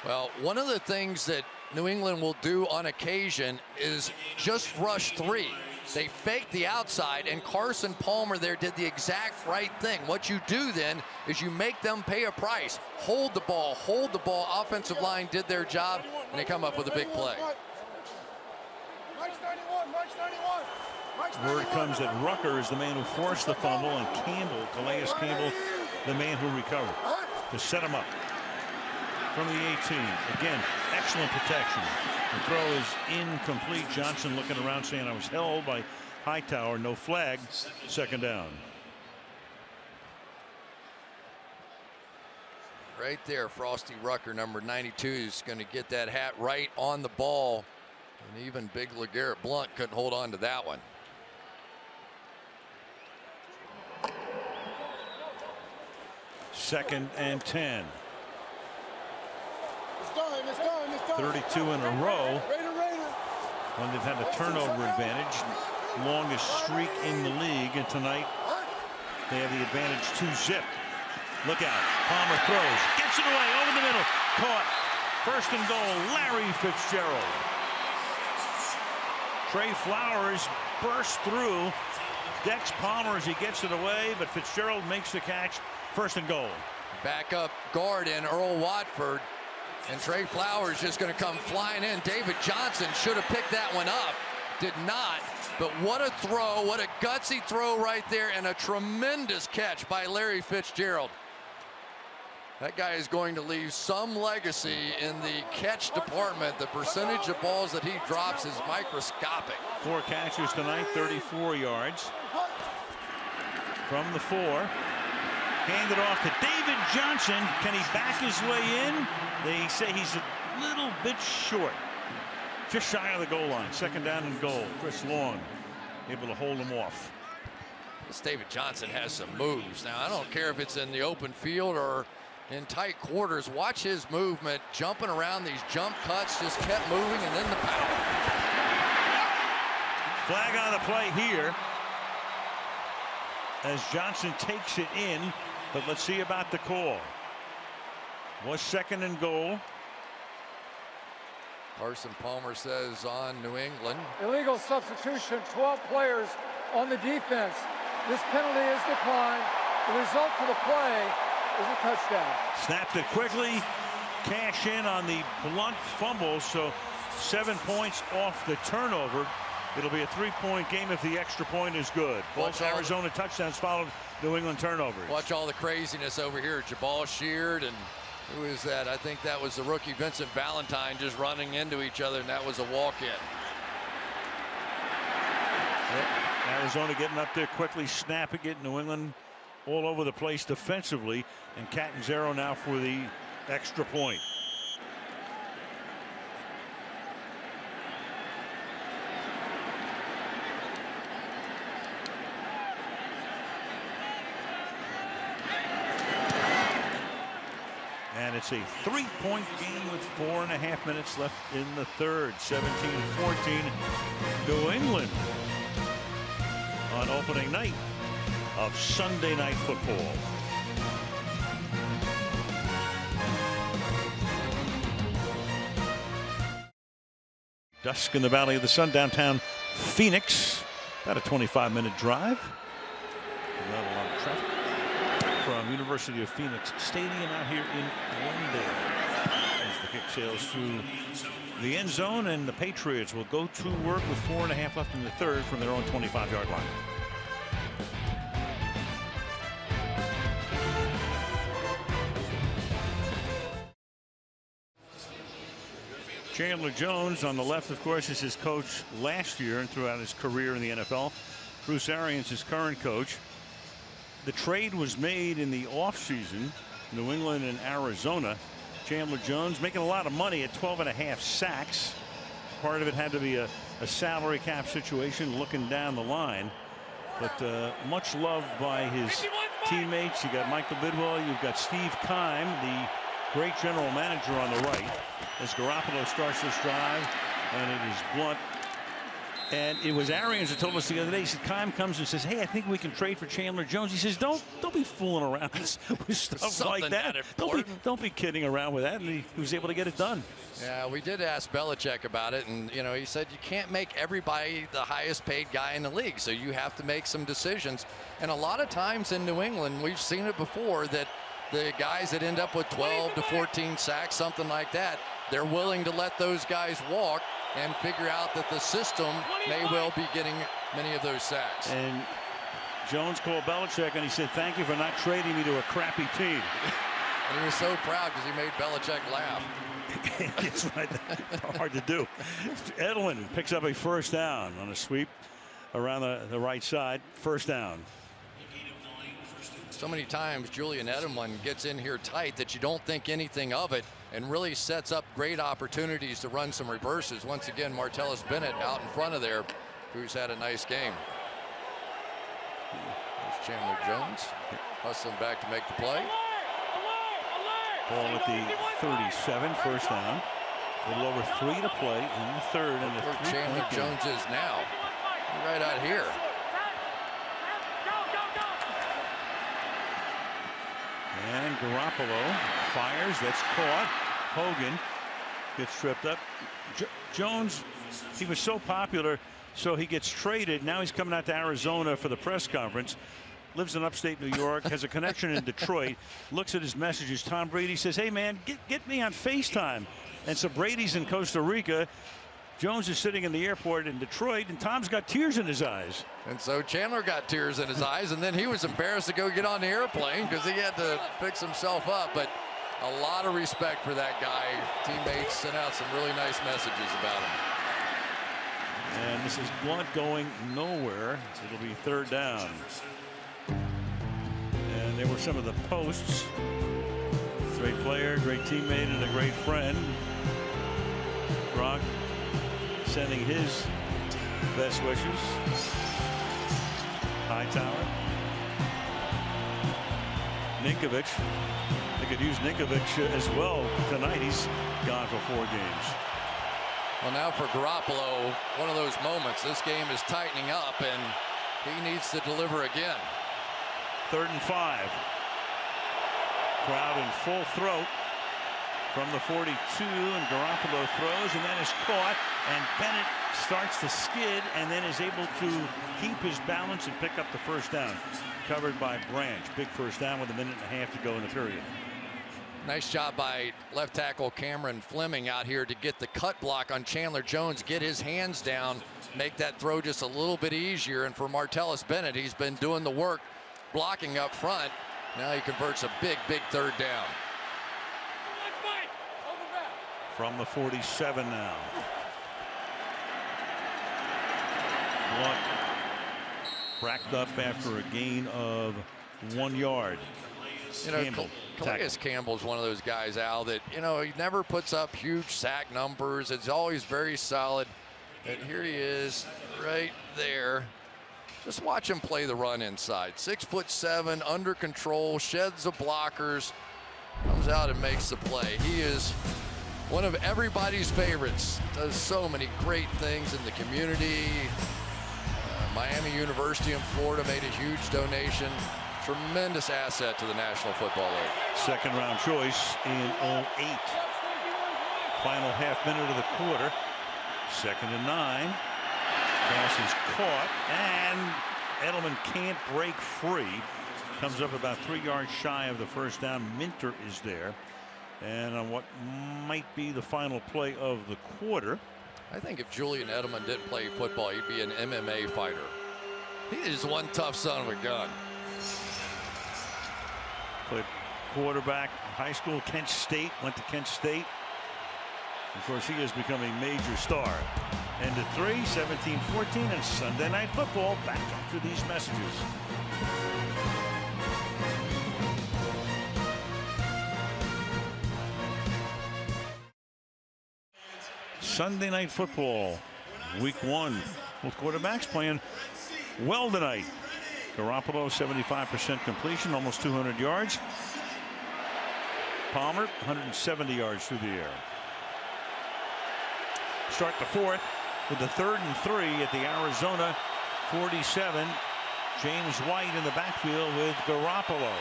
Well, one of the things that New England will do on occasion is just rush three. They fake the outside, and Carson Palmer there did the exact right thing. What you do then is you make them pay a price. Hold the ball, hold the ball. Offensive line did their job, and they come up with a big play. Word comes that Rucker is the man who forced the fumble, and Campbell, Calais Campbell, the man who recovered to set him up from the 18. Again, excellent protection. The throw is incomplete. Johnson looking around saying, I was held by Hightower. No flag. Second down. Right there, Frosty Rucker, number 92, is going to get that hat right on the ball. And even big LeGarrette Blount couldn't hold on to that one. Second and 10. It's done. 32 in a row. when they've had a turnover advantage, longest streak in the league, and tonight they have the advantage 2-zip. Look out. Palmer throws. Gets it away. Over the middle. Caught. First and goal. Larry Fitzgerald. Trey Flowers bursts through. Decks Palmer as he gets it away, but Fitzgerald makes the catch. First and goal. Backup guard in Earl Watford. And Trey Flowers just going to come flying in. David Johnson should have picked that one up. Did not. But what a throw. What a gutsy throw right there. And a tremendous catch by Larry Fitzgerald. That guy is going to leave some legacy in the catch department. The percentage of balls that he drops is microscopic. 4 catches tonight, 34 yards. From the 4. Handed off to David Johnson. Can he back his way in? They say he's a little bit short. Just shy of the goal line. Second down and goal. Chris Long able to hold him off. This David Johnson has some moves. Now, I don't care if it's in the open field or in tight quarters. Watch his movement, jumping around these jump cuts, just kept moving, and then the power. Flag on the play here as Johnson takes it in, but let's see about the call. Was second and goal. Carson Palmer says on New England. Illegal substitution, 12 players on the defense. This penalty is declined. The result for the play is a touchdown. Snapped it quickly. Cash in on the blunt fumble, so 7 points off the turnover. It'll be a 3-point game if the extra point is good. Both Arizona touchdowns followed New England turnovers. Watch all the craziness over here. Jabal Sheard and who is that? I think that was the rookie Vincent Valentine just running into each other, and that was a walk-in. Yep. Arizona getting up there quickly, snapping it. New England all over the place defensively, and Catanzaro now for the extra point. And it's a 3-point game with 4.5 minutes left in the third. 17-14 New England on opening night of Sunday Night Football. Dusk in the Valley of the Sun, downtown Phoenix. About a 25-minute drive. Not a lot of traffic. From University of Phoenix Stadium out here in Glendale. As the kick sails through the end zone, and the Patriots will go to work with 4.5 left in the third from their own 25-yard line. Chandler Jones on the left, of course, is his coach last year and throughout his career in the NFL. Bruce Arians, his current coach. The trade was made in the offseason, New England and Arizona. Chandler Jones making a lot of money at 12.5 sacks. Part of it had to be a salary cap situation looking down the line. But much loved by his teammates. You got Michael Bidwell. You've got Steve Keim, the great general manager, on the right. As Garoppolo starts this drive, and it is blunt. And it was Arians that told us the other day. He said, Keim comes and says, "Hey, I think we can trade for Chandler Jones." He says, "Don't be fooling around with stuff like that. Don't be kidding around with that." And he was able to get it done. Yeah, we did ask Belichick about it, and he said you can't make everybody the highest paid guy in the league, so you have to make some decisions. And a lot of times in New England, we've seen it before, that the guys that end up with 12 to 14 sacks, something like that, they're willing to let those guys walk and figure out that the system may well be getting many of those sacks. And Jones called Belichick and he said, "Thank you for not trading me to a crappy team." And he was so proud because he made Belichick laugh. It's right. Hard to do. Edelman picks up a first down on a sweep around the right side. First down. So many times Julian Edelman gets in here tight that you don't think anything of it, and really sets up great opportunities to run some reverses. Once again, Martellus Bennett out in front of there, who's had a nice game. There's Chandler Jones hustling back to make the play. Ball at the 37, first down. A little over 3 to play in the third. And where Chandler Jones is now. Right out here. And Garoppolo fires. That's caught. Hogan gets tripped up. Jones, he was so popular, so he gets traded. Now he's coming out to Arizona for the press conference. Lives in upstate New York, has a connection in Detroit. Looks at his messages. Tom Brady says, hey, man, get me on FaceTime. And so Brady's in Costa Rica. Jones is sitting in the airport in Detroit, and Tom's got tears in his eyes. And so Chandler got tears in his eyes, and then he was embarrassed to go get on the airplane because he had to fix himself up. But a lot of respect for that guy. Teammates sent out some really nice messages about him. And this is Blunt going nowhere. It'll be third down. And there were some of the posts. Great player, great teammate, and a great friend. Gronk sending his best wishes. Hightower. Ninkovich. They could use Ninkovich as well tonight. He's gone for 4 games. Well, now for Garoppolo, one of those moments. This game is tightening up, and he needs to deliver again. 3rd and 5. Crowd in full throat from the 42, and Garoppolo throws, and then is caught, and Bennett starts to skid and then is able to keep his balance and pick up the first down. Covered by Branch. Big first down with 1.5 minutes to go in the period. Nice job by left tackle Cameron Fleming out here to get the cut block on Chandler Jones, get his hands down, make that throw just a little bit easier. And for Martellus Bennett, he's been doing the work blocking up front. Now he converts a big third down. From the 47 now. Blunt racked up after a gain of 1 yard. You know, Calais Campbell's one of those guys, Al, that, you know, he never puts up huge sack numbers. It's always very solid. And here he is right there. Just watch him play the run inside. 6'7", under control, sheds the blockers, comes out and makes the play. He is one of everybody's favorites. Does so many great things in the community. Miami University in Florida made a huge donation. Tremendous asset to the National Football League. 2nd round choice in 08. Final half minute of the quarter. 2nd and 9. Pass is caught, and Edelman can't break free. Comes up about 3 yards shy of the first down. Minter is there. And on what might be the final play of the quarter. I think if Julian Edelman did play football, he'd be an MMA fighter. He is one tough son of a gun. Played quarterback, high school, Kent State, went to Kent State. Of course, he has become a major star. End of 3, 17-14, and Sunday Night Football back after these messages. Sunday Night Football, week 1. Both quarterbacks playing well tonight. Garoppolo, 75% completion, almost 200 yards. Palmer, 170 yards through the air. Start the 4th with the 3rd and 3 at the Arizona 47. James White in the backfield with Garoppolo.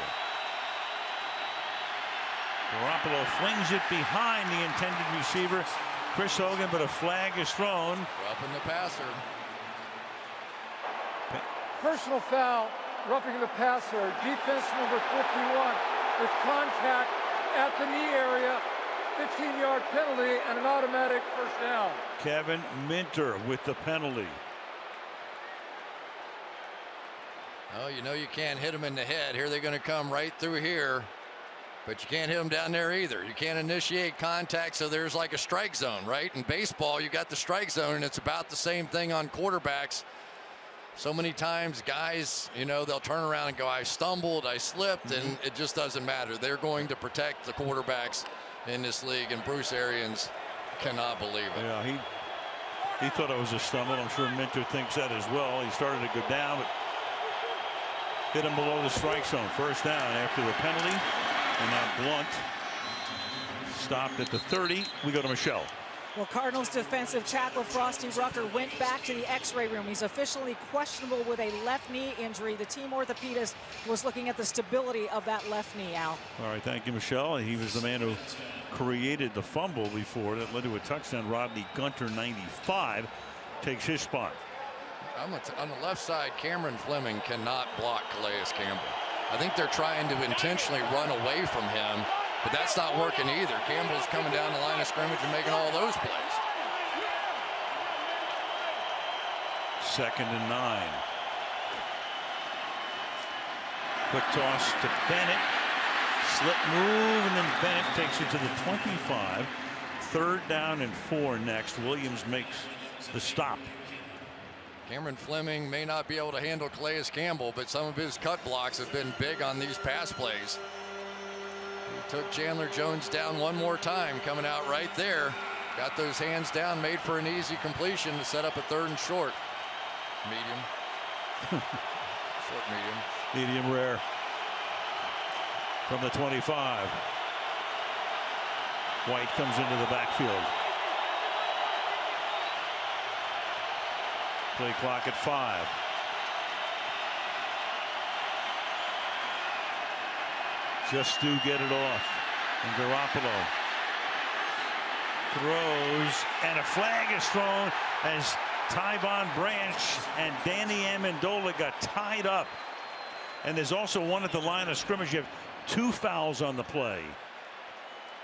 Garoppolo flings it behind the intended receiver, Chris Hogan, but a flag is thrown. Roughing the passer. Personal foul, roughing the passer, defense number 51 with contact at the knee area, 15-yard penalty and an automatic first down. Kevin Minter with the penalty. Oh, you know you can't hit him in the head. Here they're going to come right through here. But you can't hit him down there either. You can't initiate contact, so there's like a strike zone, right? In baseball, you got the strike zone, and it's about the same thing on quarterbacks. So many times guys, you know, they'll turn around and go, I stumbled, I slipped, and it just doesn't matter. They're going to protect the quarterbacks in this league, and Bruce Arians cannot believe it. Yeah, he thought it was a stumble. I'm sure Minter thinks that as well. He started to go down, but hit him below the strike zone. First down after the penalty. And now Blunt stopped at the 30. We go to Michelle. Well, Cardinals defensive tackle Frosty Rucker went back to the x-ray room. He's officially questionable with a left knee injury. The team orthopedist was looking at the stability of that left knee, Al. All right, thank you, Michelle. He was the man who created the fumble before that led to a touchdown. Rodney Gunter, 95, takes his spot. On the left side, Cameron Fleming cannot block Calais Campbell. I think they're trying to intentionally run away from him, but that's not working either. Campbell's coming down the line of scrimmage and making all those plays. 2nd and 9. Quick toss to Bennett. Slip move, and then Bennett takes it to the 25. 3rd down and 4 next. Williams makes the stop. Cameron Fleming may not be able to handle Calais Campbell, but some of his cut blocks have been big on these pass plays. He took Chandler Jones down one more time, coming out right there. Got those hands down, made for an easy completion to set up a 3rd and short. Medium. Short medium. Medium rare. From the 25. White comes into the backfield. Play clock at 5. Just to get it off. And Garoppolo throws, and a flag is thrown as Tyvon Branch and Danny Amendola got tied up. And there's also one at the line of scrimmage. You have 2 fouls on the play.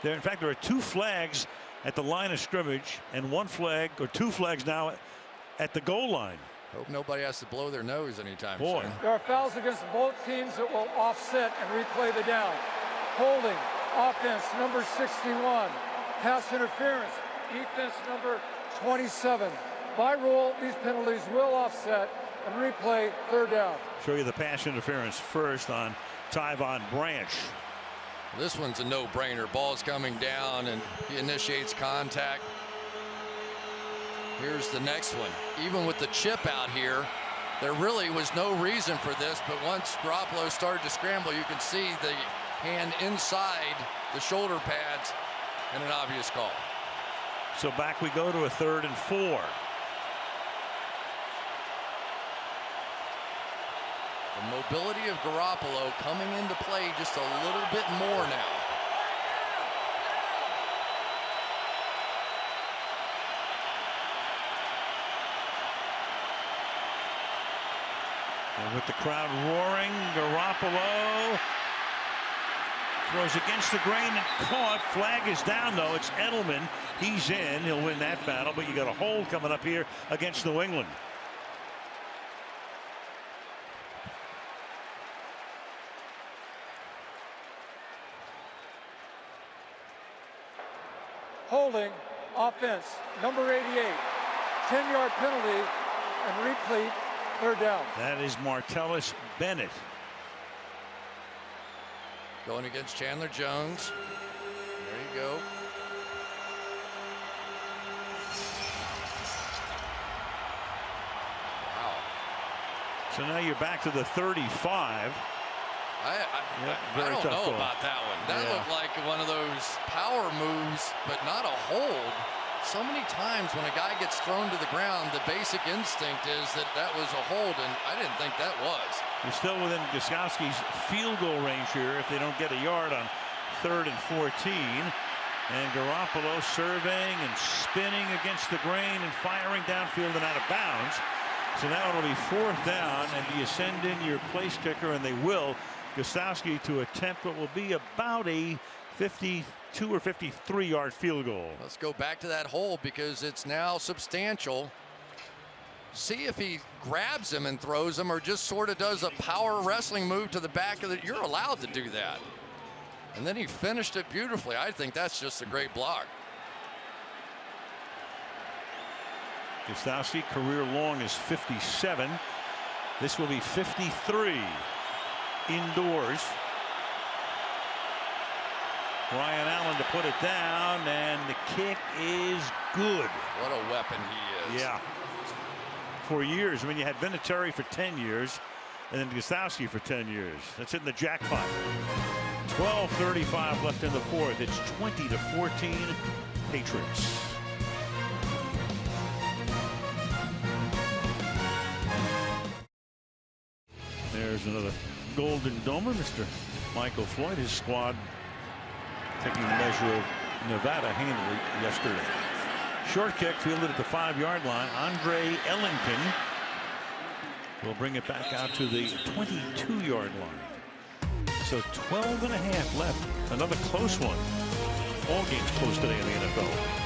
In fact, there are 2 flags at the line of scrimmage and 1 flag, or 2 flags now at the goal line. Hope nobody has to blow their nose anytime soon. There are fouls against both teams that will offset and replay the down. Holding, offense number 61. Pass interference, defense number 27. By rule, these penalties will offset and replay 3rd down. Show you the pass interference first on Tyvon Branch. This one's a no-brainer. Ball's coming down and he initiates contact. Here's the next one. Even with the chip out here, there really was no reason for this, but once Garoppolo started to scramble, you can see the hand inside the shoulder pads and an obvious call. So back we go to a 3rd and 4. The mobility of Garoppolo coming into play just a little bit more now. And with the crowd roaring, Garoppolo throws against the grain and caught. Flag is down, though. It's Edelman. He's in. He'll win that battle, but you got a hold coming up here against New England. Holding, offense, number 88. 10-yard penalty and replay, 3rd down. That is Martellus Bennett. Going against Chandler Jones. There you go. Wow. So now you're back to the 35. I don't know about that one. That looked like one of those power moves, but not a hold. So many times when a guy gets thrown to the ground, the basic instinct is that that was a hold, and I didn't think that was. You're still within Gostkowski's field goal range here if they don't get a yard on 3rd and 14. And Garoppolo surveying and spinning against the grain and firing downfield and out of bounds. So now it'll be 4th down, and do you send in your place kicker? And they will. Gostkowski to attempt what will be about a 52 or 53-yard field goal. Let's go back to that hole because it's now substantial. See if he grabs him and throws him or just sort of does a power wrestling move to the back of it. You're allowed to do that. And then he finished it beautifully. I think that's just a great block. Gostkowski career long is 57. This will be 53 indoors. Ryan Allen to put it down, and the kick is good. What a weapon he is. Yeah. For years. I mean, you had Vinatieri for 10 years, and then Gostkowski for 10 years. That's in the jackpot. 12:35 left in the 4th. It's 20-14 Patriots. There's another Golden Domer, Mr. Michael Floyd. His squad taking the measure of Nevada handily yesterday. Short kick fielded at the 5-yard line. Andre Ellington will bring it back out to the 22-yard line. So 12 and a half left. Another close one. All games close today in the NFL.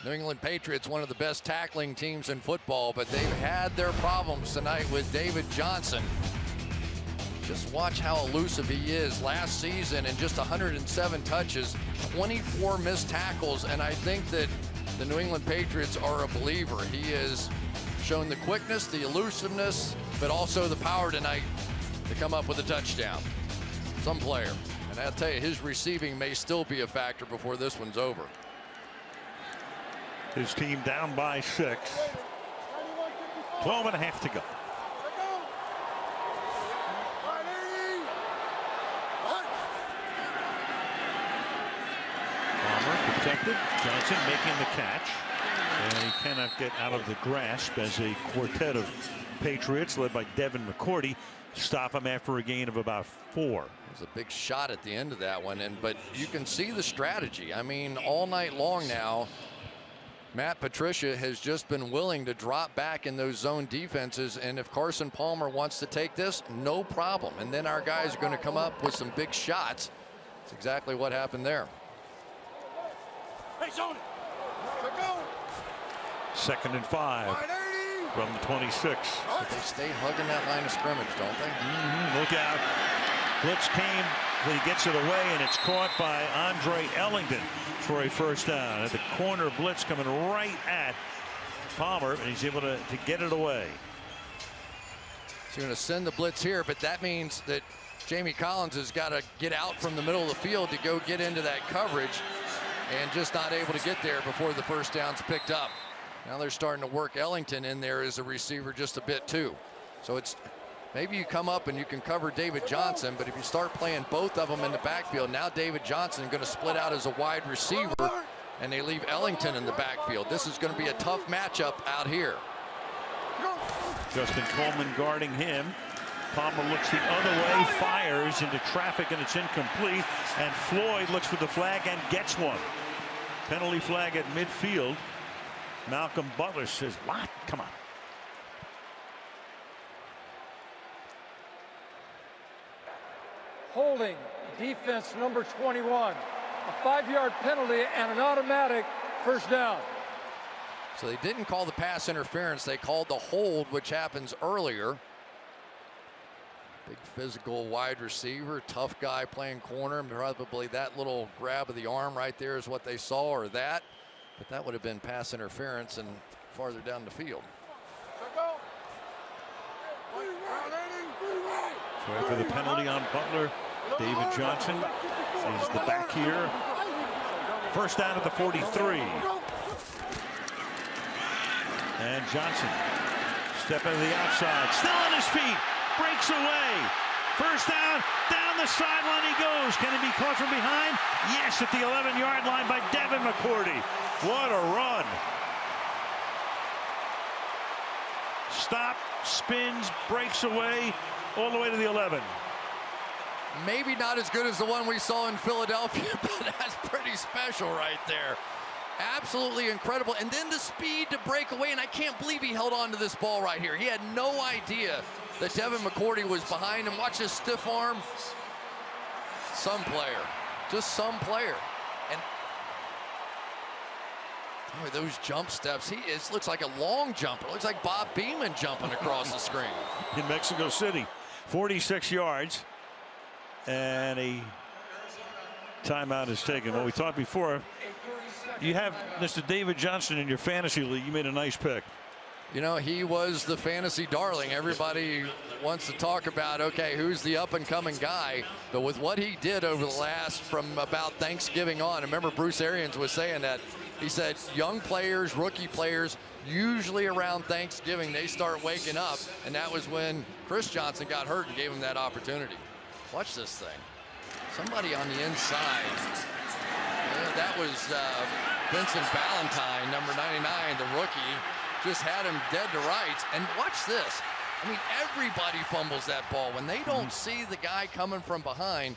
New England Patriots, one of the best tackling teams in football, but they've had their problems tonight with David Johnson. Just watch how elusive he is. Last season, in just 107 touches, 24 missed tackles, and I think that the New England Patriots are a believer. He has shown the quickness, the elusiveness, but also the power tonight to come up with a touchdown. Some player. And I'll tell you, his receiving may still be a factor before this one's over. His team down by 6. 12 and a half to go. Palmer protected. Johnson making the catch. And he cannot get out of the grasp as a quartet of Patriots led by Devin McCourty stop him after a gain of about 4. It was a big shot at the end of that one, but you can see the strategy. I mean, all night long now, Matt Patricia has just been willing to drop back in those zone defenses, and if Carson Palmer wants to take this, no problem. And then our guys are going to come up with some big shots. That's exactly what happened there. Hey, zone it. Go. 2nd and 5 from the 26. But they stay hugging that line of scrimmage, don't they? Look out. Blitz came, but he gets it away, and it's caught by Andre Ellington for a first down. At the corner, blitz coming right at Palmer, and he's able to get it away. So you're going to send the blitz here, but that means that Jamie Collins has got to get out from the middle of the field to go get into that coverage, and just not able to get there before the first down's picked up. Now they're starting to work Ellington in there as a receiver just a bit too. So it's maybe you come up and you can cover David Johnson, but if you start playing both of them in the backfield, now David Johnson is going to split out as a wide receiver, and they leave Ellington in the backfield. This is going to be a tough matchup out here. Justin Coleman guarding him. Palmer looks the other way, fires into traffic, and it's incomplete. And Floyd looks for the flag and gets one. Penalty flag at midfield. Malcolm Butler says, what? Come on. Holding defense number 21. A 5-yard penalty and an automatic first down. So they didn't call the pass interference. They called the hold, which happens earlier. Big physical wide receiver, tough guy playing corner. Probably that little grab of the arm right there is what they saw, or that. But that would have been pass interference and farther down the field. So after the penalty on Butler, David Johnson is the back here. First down at the 43. And Johnson stepping to the outside, still on his feet, breaks away. First down the sideline he goes. Can he be caught from behind? Yes, at the 11-yard line by Devin McCourty. What a run. Stop, spins, breaks away, all the way to the 11. Maybe not as good as the one we saw in Philadelphia, but that's pretty special right there. Absolutely incredible. And then the speed to break away, and I can't believe he held on to this ball right here. He had no idea that Devin McCourty was behind him. Watch his stiff arm. Some player, just some player. And boy, those jump steps, looks like a long jumper. Looks like Bob Beamon jumping across the screen. In Mexico City, 46 yards, and a timeout is taken. Well, we talked before, you have Mr. David Johnson in your fantasy league. You made a nice pick. You know, he was the fantasy darling. Everybody wants to talk about, okay, who's the up-and-coming guy? But with what he did over the last, from about Thanksgiving on, I remember Bruce Arians was saying that. He said young players, rookie players, usually around Thanksgiving, they start waking up. And that was when Chris Johnson got hurt and gave him that opportunity. Watch this thing. Somebody on the inside. Yeah, that was Vincent Valentine, number 99, the rookie, just had him dead to rights. And watch this. I mean, everybody fumbles that ball when they don't see the guy coming from behind.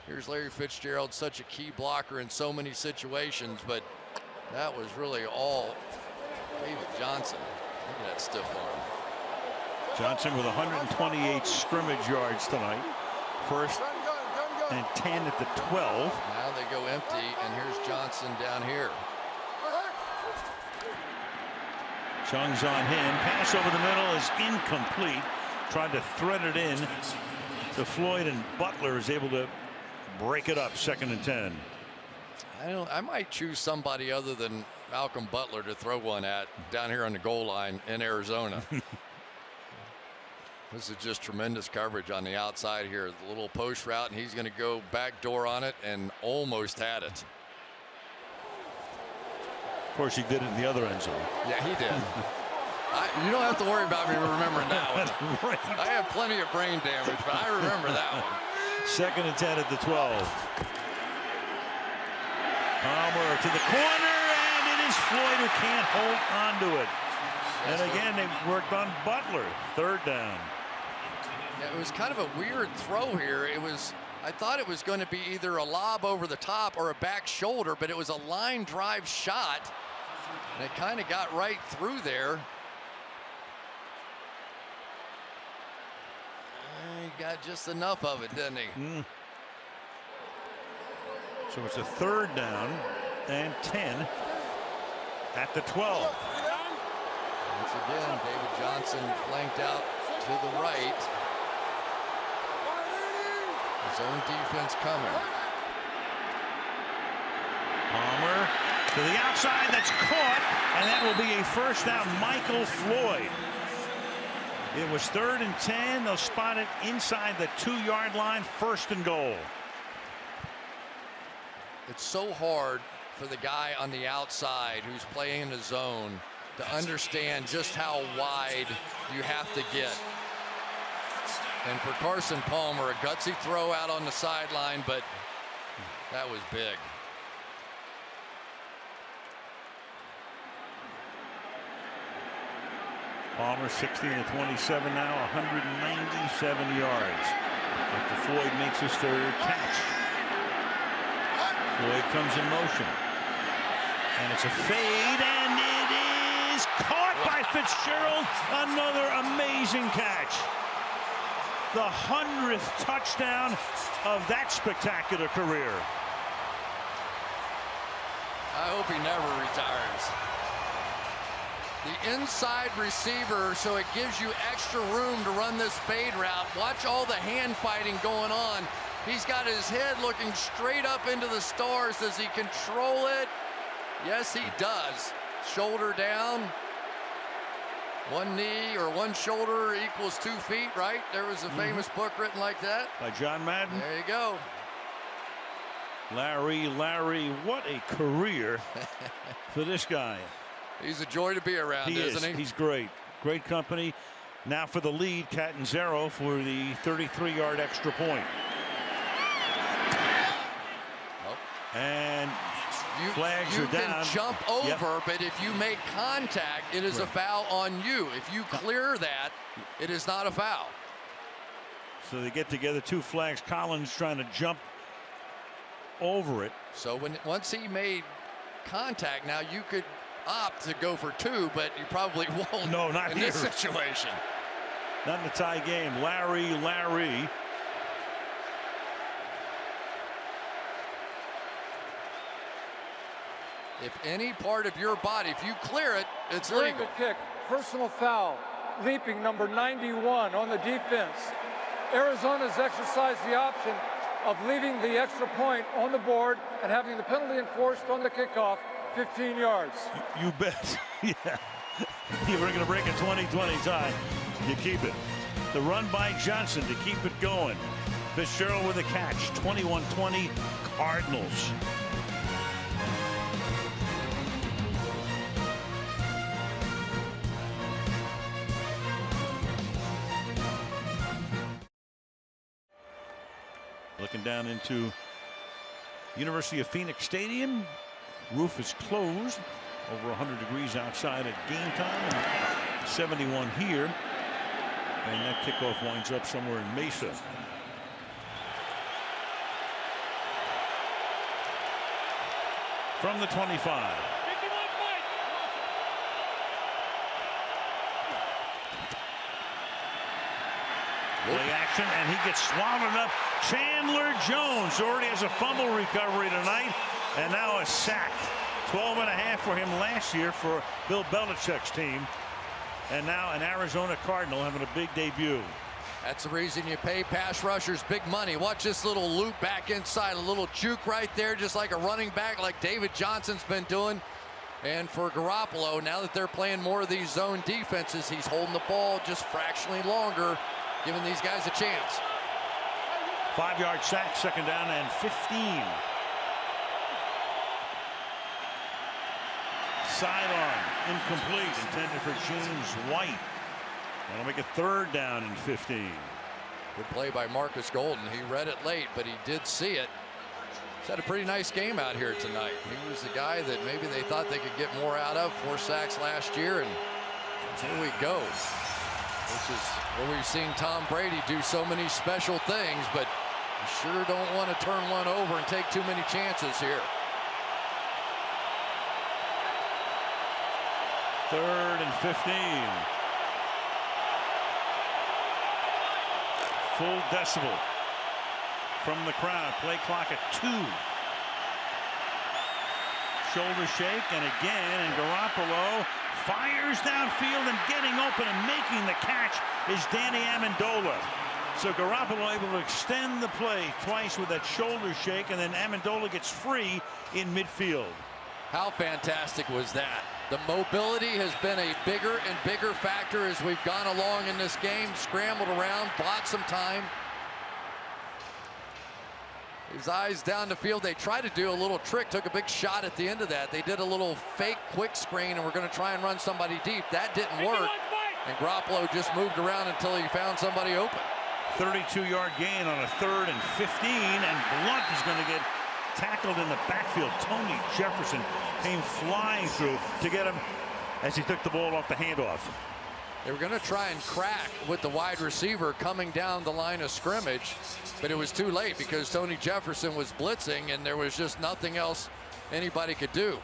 Here's Larry Fitzgerald, such a key blocker in so many situations, but that was really all David Johnson. Look at that stiff arm. Johnson with 128 scrimmage yards tonight. First and 10 at the 12. Now they go empty, and here's Johnson down here. Chung's on him. Pass over the middle is incomplete. Tried to thread it in to Floyd, and Butler is able to break it up. 2nd and 10. I might choose somebody other than Malcolm Butler to throw one at down here on the goal line in Arizona. This is just tremendous coverage on the outside here. The little post route, and he's going to go back door on it and almost had it. Of course, he did it in the other end zone. Yeah, he did. You don't have to worry about me remembering that one. Right. I have plenty of brain damage, but I remember that one. 2nd and 10 at the 12. Palmer to the corner, and it is Floyd who can't hold on to it. And again, they worked on Butler. 3rd down. Yeah, it was kind of a weird throw here. I thought it was going to be either a lob over the top or a back shoulder, but it was a line drive shot. And it kind of got right through there. He got just enough of it, didn't he? So it's a 3rd down and 10 at the 12. Once again, David Johnson flanked out to the right. His own defense coming. Palmer to the outside, that's caught, and that will be a 1st down. Michael Floyd. It was 3rd and 10. They'll spot it inside the 2-yard line. 1st and goal. It's so hard for the guy on the outside who's playing in the zone to understand just how wide you have to get. And for Carson Palmer, a gutsy throw out on the sideline, but that was big. Palmer 16 to 27 now, 197 yards. After Floyd makes his 3rd catch. Floyd comes in motion. And it's a fade, and it is caught by Fitzgerald. Another amazing catch. The 100th touchdown of that spectacular career. I hope he never retires. The inside receiver, so it gives you extra room to run this fade route. Watch all the hand fighting going on. He's got his head looking straight up into the stars. Does he control it? Yes, he does. Shoulder down. One knee or one shoulder equals 2 feet, right? There was a famous book written like that. By John Madden. There you go. Larry, what a career for this guy. He's a joy to be around, isn't he? He's great. Great company. Now for the lead, Catanzaro for the 33-yard extra point. And flags are down. You can jump over, but if you make contact, it is a foul on you. If you clear that, it is not a foul. So they get together, 2 flags. Collins trying to jump over it. So once he made contact, now you could opt to go for 2, but you probably won't. No, not in here. This situation. Not in the tie game. Larry. If any part of your body, if you clear it, it's During legal. the kick, personal foul, leaping number 91 on the defense. Arizona's exercised the option of leaving the extra point on the board and having the penalty enforced on the kickoff, 15 yards. You bet. Yeah. You were going to break a 20-20 tie. You keep it. The run by Johnson to keep it going. Fitzgerald with a catch. 21-20 Cardinals. Looking down into University of Phoenix Stadium. roof is closed. Over 100 degrees outside at game time, and 71 here. And that kickoff winds up somewhere in Mesa. From the 25. Play action, and he gets swallowed up. Chandler Jones already has a fumble recovery tonight, and now a sack. 12.5 for him last year for Bill Belichick's team. And now an Arizona Cardinal having a big debut. That's the reason you pay pass rushers big money. Watch this little loop back inside, a little juke right there, just like a running back like David Johnson's been doing. And for Garoppolo, now that they're playing more of these zone defenses, he's holding the ball just fractionally longer, giving these guys a chance. 5-yard sack, second down and 15. Sidearm, incomplete, intended for James White. That'll make it third down and 15. Good play by Marcus Golden. He read it late, but he did see it. He's had a pretty nice game out here tonight. He was the guy that maybe they thought they could get more out of. 4 sacks last year, and here we go. This is where we've seen Tom Brady do so many special things, but you sure don't want to turn one over and take too many chances here. Third and 15. Full decibel from the crowd. Play clock at 2. Shoulder shake, and again, and Garoppolo fires downfield, and getting open and making the catch is Danny Amendola. So Garoppolo able to extend the play twice with that shoulder shake, and then Amendola gets free in midfield. How fantastic was that? The mobility has been a bigger and bigger factor as we've gone along in this game. Scrambled around, bought some time. His eyes down the field. They tried to do a little trick, took a big shot at the end of that. They did a little fake quick screen, and we're going to try and run somebody deep. That didn't work, and Garoppolo just moved around until he found somebody open. 32-yard gain on a 3rd and 15, and Blunt is going to get tackled in the backfield. Tony Jefferson came flying through to get him as he took the ball off the handoff. They were going to try and crack with the wide receiver coming down the line of scrimmage, but it was too late because Tony Jefferson was blitzing, and there was just nothing else anybody could do.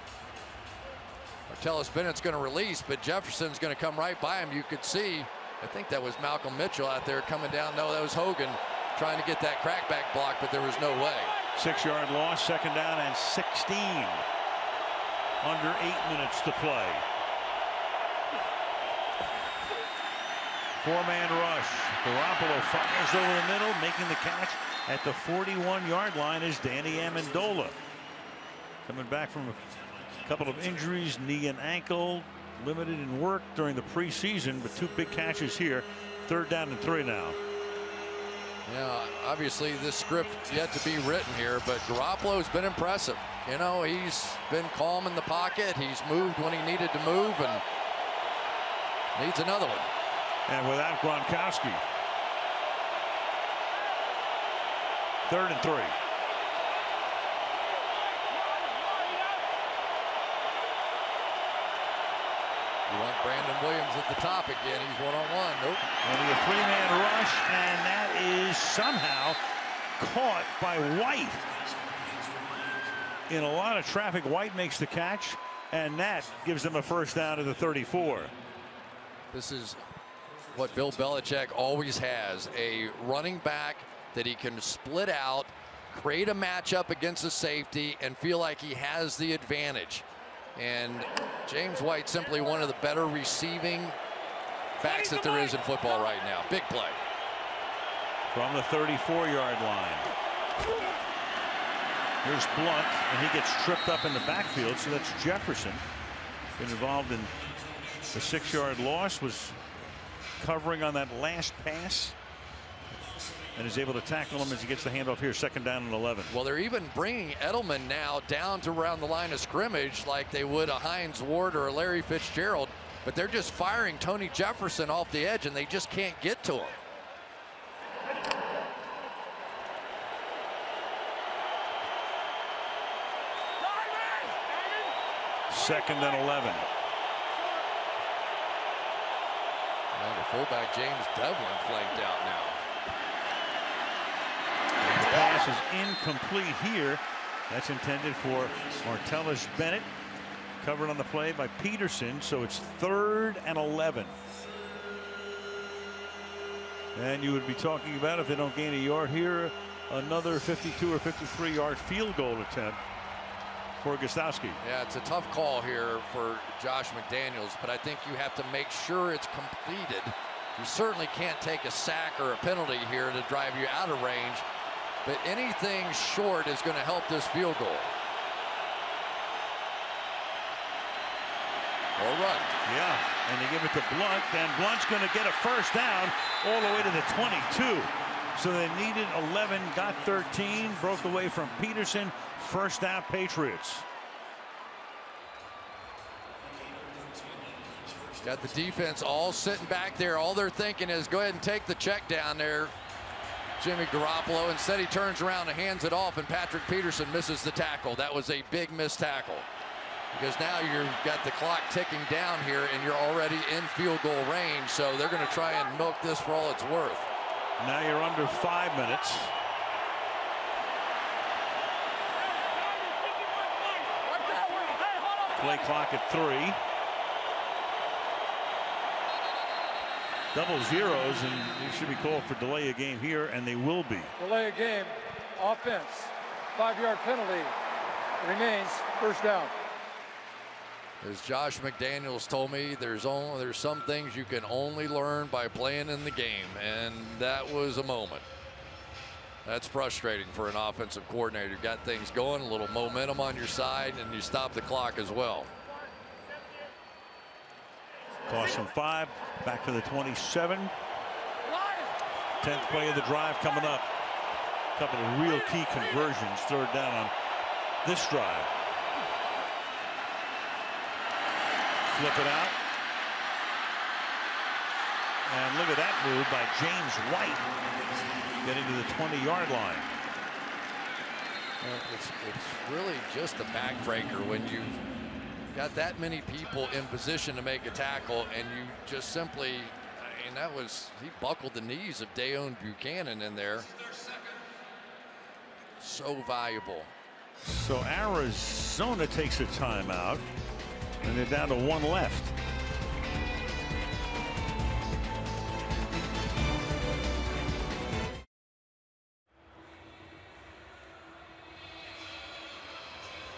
Martellus Bennett's going to release, but Jefferson's going to come right by him. You could see, I think that was Malcolm Mitchell out there coming down. No, that was Hogan trying to get that crackback block, but there was no way. 6-yard loss, second down and 16. Under 8 minutes to play. 4-man rush. Garoppolo fires over the middle, making the catch at the 41-yard line is Danny Amendola. Coming back from a couple of injuries, knee and ankle, limited in work during the preseason, but 2 big catches here. 3rd down and 3 now. Yeah, obviously this script yet to be written here, but Garoppolo's been impressive. You know, he's been calm in the pocket. He's moved when he needed to move, and needs another one. And without Gronkowski. 3rd and 3. You want Brandon Williams at the top again. He's one-on-one. Nope. Only a 3-man rush, and that is somehow caught by White. In a lot of traffic, White makes the catch, and that gives them a first down to the 34. This is what Bill Belichick always has, a running back that he can split out, create a matchup against a safety, and feel like he has the advantage. And James White, simply one of the better receiving backs that there is in football right now. Big play. From the 34-yard line. Here's Blunt, and he gets tripped up in the backfield, so that's Jefferson. Been involved in the 6-yard loss, was covering on that last pass, and is able to tackle him as he gets the handoff here. 2nd down and 11. Well, they're even bringing Edelman now down to around the line of scrimmage like they would a Hines Ward or a Larry Fitzgerald, but they're just firing Tony Jefferson off the edge, and they just can't get to him. 2nd and 11. Well, the fullback James Devlin flanked out now. And the pass is incomplete here. That's intended for Martellus Bennett. Covered on the play by Peterson, so it's 3rd and 11. And you would be talking about, if they don't gain a yard here, another 52 or 53 yard field goal attempt for Gostowski. Yeah, it's a tough call here for Josh McDaniels, but I think you have to make sure it's completed. You certainly can't take a sack or a penalty here to drive you out of range, but anything short is going to help this field goal. Or run. Yeah, and they give it to Blunt. Then Blunt's going to get a first down all the way to the 22. So they needed 11, got 13, broke away from Peterson. First down, Patriots. Got the defense all sitting back there. All they're thinking is go ahead and take the check down there, Jimmy Garoppolo. Instead, he turns around and hands it off, and Patrick Peterson misses the tackle. That was a big missed tackle. Because now you've got the clock ticking down here and you're already in field goal range, so they're going to try and milk this for all it's worth. Now you're under 5 minutes. Play clock at 3. Double zeros, and you should be called for delay a game here, and they will be. Delay a game, offense, 5-yard penalty, remains first down. As Josh McDaniels told me, there's some things you can only learn by playing in the game, and that was a moment. That's frustrating for an offensive coordinator. You've got things going, a little momentum on your side, and you stop the clock as well. Cost them 5, back to the 27. 10th play of the drive coming up. A couple of real key conversions, 3rd down on this drive. Flip it out. And look at that move by James White. Getting to the 20-yard line. Well, it's really just a backbreaker when you've got that many people in position to make a tackle, and you just simply, I mean, he buckled the knees of Deone Buchanan in there. So valuable. So Arizona takes a timeout. And they're down to 1 left.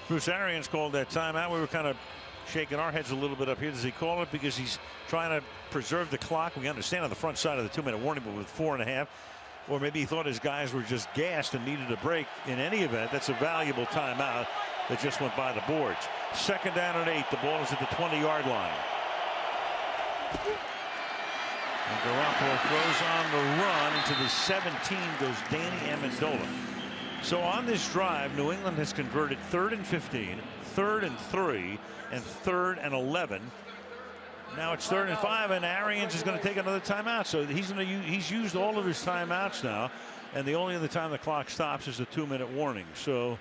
Bruce Arians called that timeout. We were kind of shaking our heads a little bit up here. Does he call it because he's trying to preserve the clock? We understand on the front side of the 2-minute warning, but with 4.5. Or maybe he thought his guys were just gassed and needed a break. In any event, that's a valuable timeout that just went by the boards. 2nd down and 8. The ball is at the 20-yard line. And Garoppolo throws on the run. Into the 17 goes Danny Amendola. So on this drive, New England has converted 3rd and 15, 3rd and 3, and 3rd and 11. Now it's 3rd and 5, and Arians is going to take another timeout. So he's used all of his timeouts now, and the only other time the clock stops is a 2-minute warning. So,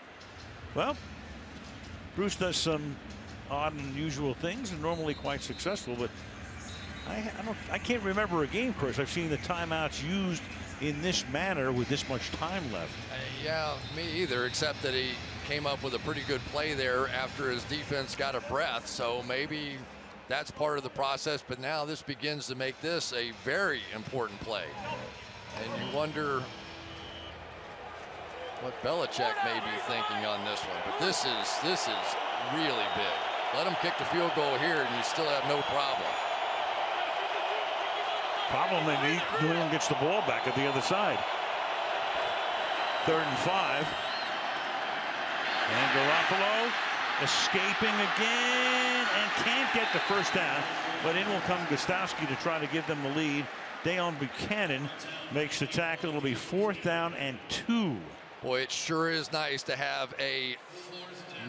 well, Bruce does some odd and unusual things, and normally quite successful. But I can't remember a game, Chris, I've seen the timeouts used in this manner with this much time left. Yeah, me either, except that he came up with a pretty good play there after his defense got a breath. So maybe that's part of the process. But now this begins to make this a very important play. And you wonder what Belichick may be thinking on this one. But this is really big. Let him kick the field goal here, and you still have no problem. Problem maybe New England gets the ball back at the other side. 3rd and 5. And Garoppolo escaping again and can't get the first down. But in will come Gostowski to try to give them the lead. Deone Buchanan makes the tackle. It'll be 4th down and 2. Boy, it sure is nice to have a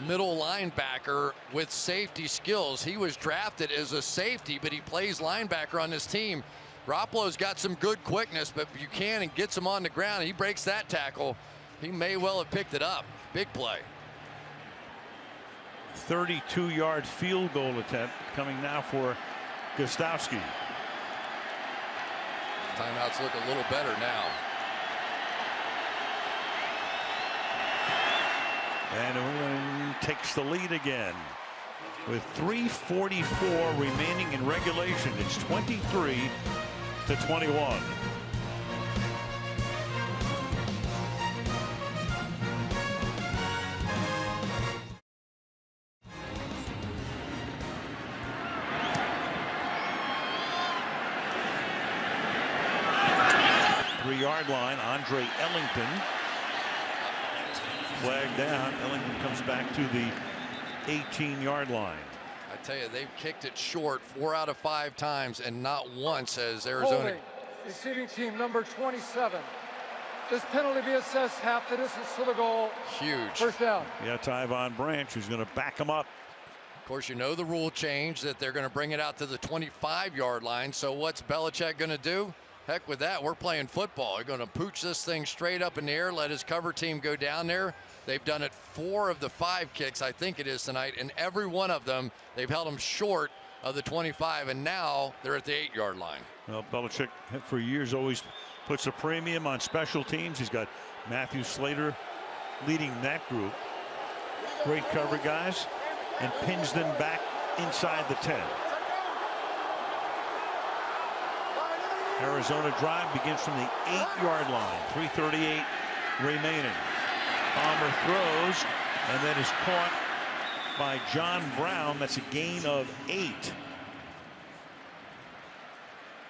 middle linebacker with safety skills. He was drafted as a safety, but he plays linebacker on this team. Garoppolo's got some good quickness, but Buchanan gets him on the ground. He breaks that tackle. He may well have picked it up. Big play. 32-yard field goal attempt coming now for Gostowski. Timeouts look a little better now. And New England takes the lead again with 3:44 remaining in regulation. It's 23-21. Three-yard line, Andre Ellington. Flag down. Ellington comes back to the 18-yard line. I tell you, they've kicked it short 4 out of 5 times, and not once has Arizona. Holding, receiving team number 27. This penalty be assessed half the distance to the goal. Huge. First down. Yeah, Tyvon Branch, who's going to back him up. Of course, you know the rule change that they're going to bring it out to the 25-yard line. So what's Belichick going to do? Heck with that. We're playing football. They're going to pooch this thing straight up in the air, let his cover team go down there. They've done it 4 of the 5 kicks, I think it is tonight, and every one of them, they've held them short of the 25, and now they're at the 8-yard line. Well, Belichick, for years, always puts a premium on special teams. He's got Matthew Slater leading that group. Great cover guys, and pins them back inside the 10. Arizona drive begins from the 8-yard line. 3:38 remaining. Palmer throws and then is caught by John Brown. That's a gain of 8.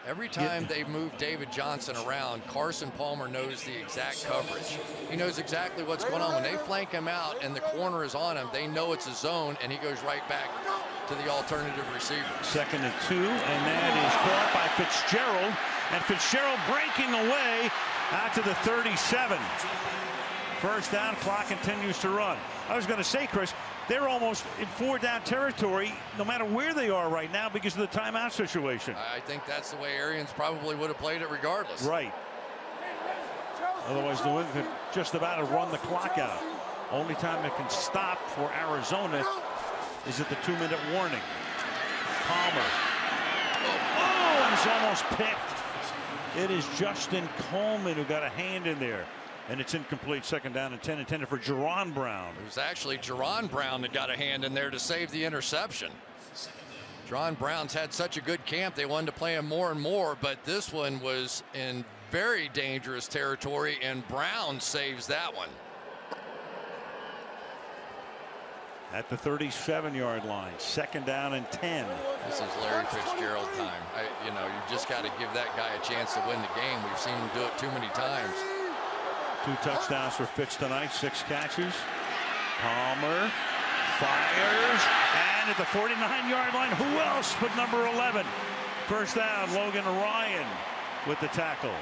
Every time they move David Johnson around, Carson Palmer knows the exact coverage. He knows exactly what's going on. When they flank him out and the corner is on him, they know it's a zone, and he goes right back to the alternative receiver. 2nd and 2, and that is caught by Fitzgerald, and Fitzgerald breaking away out to the 37. First down, clock continues to run. I was going to say, Chris, they're almost in 4-down territory no matter where they are right now because of the timeout situation. I think that's the way Arians probably would have played it regardless. Right. Otherwise, New England could just about have run the clock out. Only time it can stop for Arizona is at the 2-minute warning. Palmer. Oh, he's almost picked. It is Justin Coleman who got a hand in there. And it's incomplete. 2nd down and 10, intended for Jerron Brown. It was actually Jerron Brown that got a hand in there to save the interception. Jerron Brown's had such a good camp. They wanted to play him more and more, but this one was in very dangerous territory, and Brown saves that one. At the 37-yard line, 2nd down and 10. This is Larry Fitzgerald time. You know, you just got to give that guy a chance to win the game. We've seen him do it too many times. 2 touchdowns for Fitz tonight, 6 catches. Palmer fires, and at the 49-yard line, who else but number 11? First down, Logan Ryan with the tackle.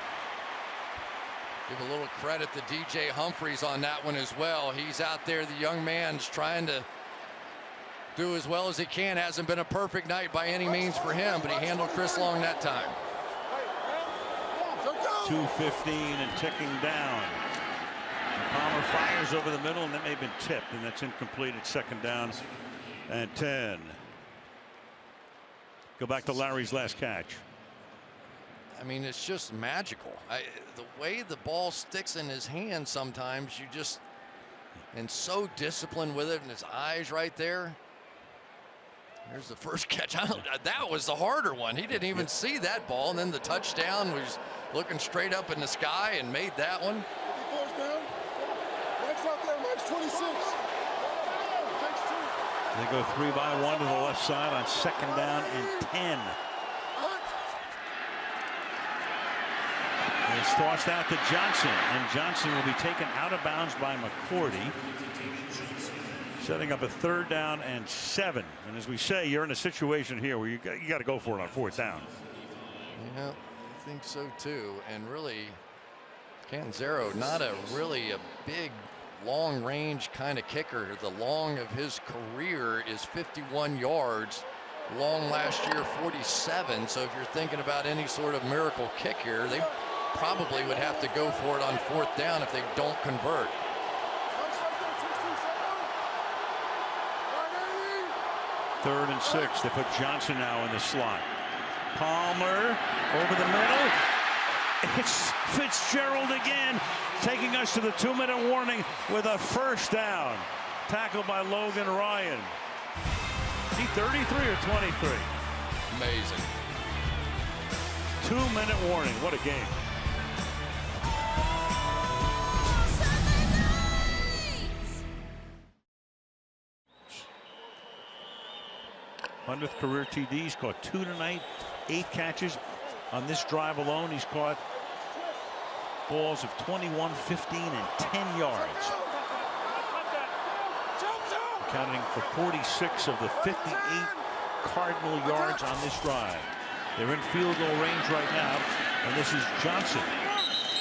Give a little credit to DJ Humphries on that one as well. He's out there, the young man's trying to do as well as he can. Hasn't been a perfect night by any means for him, but he handled Chris Long that time. 2:15 and ticking down. Palmer fires over the middle, and that may have been tipped, and that's incomplete at 2nd down and 10. Go back to Larry's last catch. I mean, it's just magical. The way the ball sticks in his hand sometimes, you just, and so disciplined with it, and his eyes right there. Here's the first catch. That was the harder one. He didn't even see that ball, and then the touchdown was looking straight up in the sky and made that one. They go 3-by-1 to the left side on 2nd down and 10. And it's tossed out to Johnson, and Johnson will be taken out of bounds by McCourty, setting up a 3rd down and 7. And as we say, you're in a situation here where you got to go for it on 4th down. Yeah, I think so too. And really, Canzero, not really a big long range kind of kicker. The long of his career is 51 yards. Long last year 47. So if you're thinking about any sort of miracle kick here, they probably would have to go for it on 4th down if they don't convert. 3rd and 6. They put Johnson now in the slot. Palmer over the middle. It's Fitzgerald again, taking us to the 2-minute warning with a first down. Tackled by Logan Ryan. Is he 33 or 23? Amazing. 2-minute warning. What a game. th career TD. He's caught 2 tonight, 8 catches. On this drive alone, he's caught balls of 21, 15, and 10 yards. Accounting for 46 of the 58 Cardinal yards on this drive. They're in field goal range right now, and this is Johnson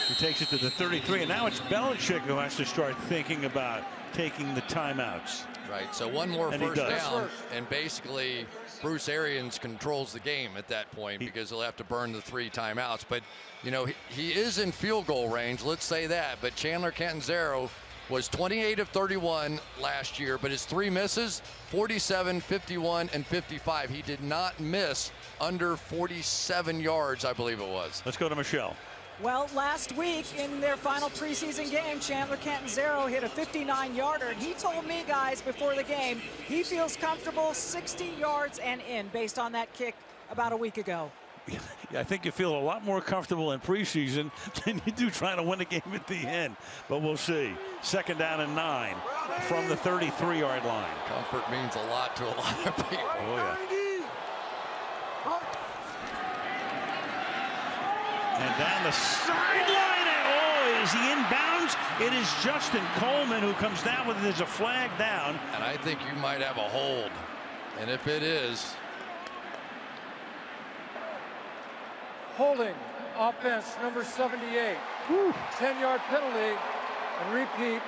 who takes it to the 33. And now it's Belichick who has to start thinking about taking the timeouts. Right, so one more first down, and basically Bruce Arians controls the game at that point because he'll have to burn the 3 timeouts. But, you know, he is in field goal range, let's say that. But Chandler Catanzaro was 28 of 31 last year, but his 3 misses, 47, 51, and 55. He did not miss under 47 yards, I believe it was. Let's go to Michelle. Well, last week in their final preseason game, Chandler Catanzaro hit a 59-yarder. And he told me, guys, before the game, he feels comfortable 60 yards and in based on that kick about a week ago. Yeah, I think you feel a lot more comfortable in preseason than you do trying to win a game at the end. But we'll see. 2nd down and 9 from the 33-yard line. Comfort means a lot to a lot of people. Oh, yeah. And down the sideline. Oh, is he inbounds? It is Justin Coleman who comes down with it as a flag down. And I think you might have a hold. And if it is, holding offense number 78. 10-yard penalty and repeat,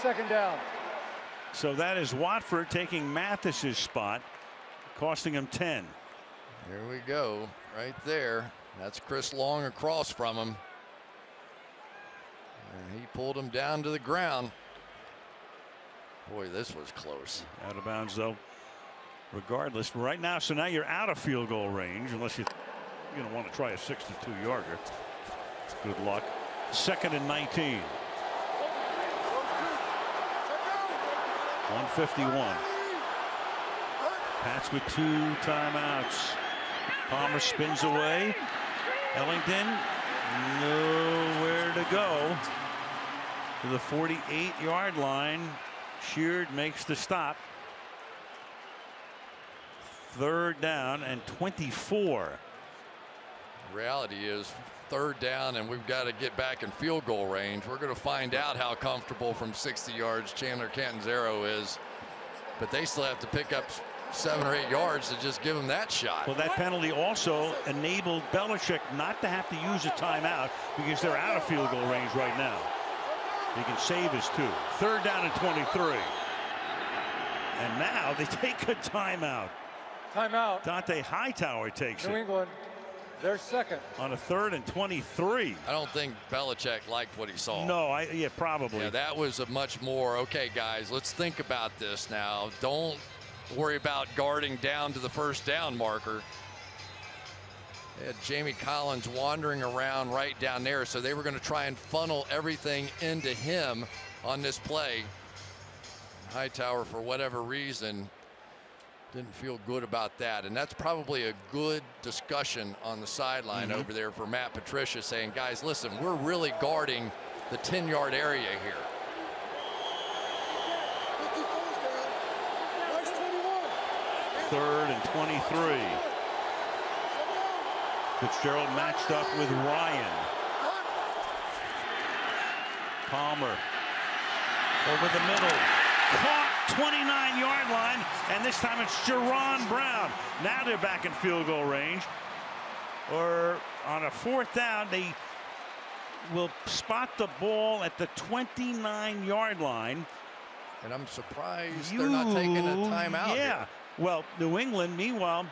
2nd down. So that is Watford taking Mathis's spot, costing him 10. Here we go, right there. That's Chris Long across from him. And he pulled him down to the ground. Boy, this was close. Out of bounds, though, regardless. Right now, so now you're out of field goal range, unless you don't want to try a 62-yarder. Good luck. 2nd and 19. 151. Pats with 2 timeouts. Palmer spins away. Ellington, nowhere to go. To the 48-yard line. Sheard makes the stop. 3rd down and 24. The reality is 3rd down and we've got to get back in field goal range. We're going to find out how comfortable from 60 yards Chandler Catanzaro is. But they still have to pick up 7 or 8 yards to just give him that shot. Well, that penalty also enabled Belichick not to have to use a timeout because they're out of field goal range right now. He can save his 2. 3rd down and 23. And now they take a timeout. Timeout. Dante Hightower takes New it. England, their 2nd. On a 3rd and 23. I don't think Belichick liked what he saw. No, yeah, probably. Yeah, that was a much more, okay, guys, let's think about this now. Don't worry about guarding down to the 1st down marker. They had Jamie Collins wandering around right down there, so they were going to try and funnel everything into him on this play. Hightower, for whatever reason, didn't feel good about that. And that's probably a good discussion on the sideline over there for Matt Patricia, saying, guys, listen, we're really guarding the 10-yard area here. 3rd and 23. Fitzgerald matched up with Ryan. Palmer over the middle. Caught 29-yard line, and this time it's Jerron Brown. Now they're back in field goal range. Or on a 4th down, they will spot the ball at the 29-yard line. And I'm surprised they're not taking a timeout. Yeah. Here. Well, New England, meanwhile,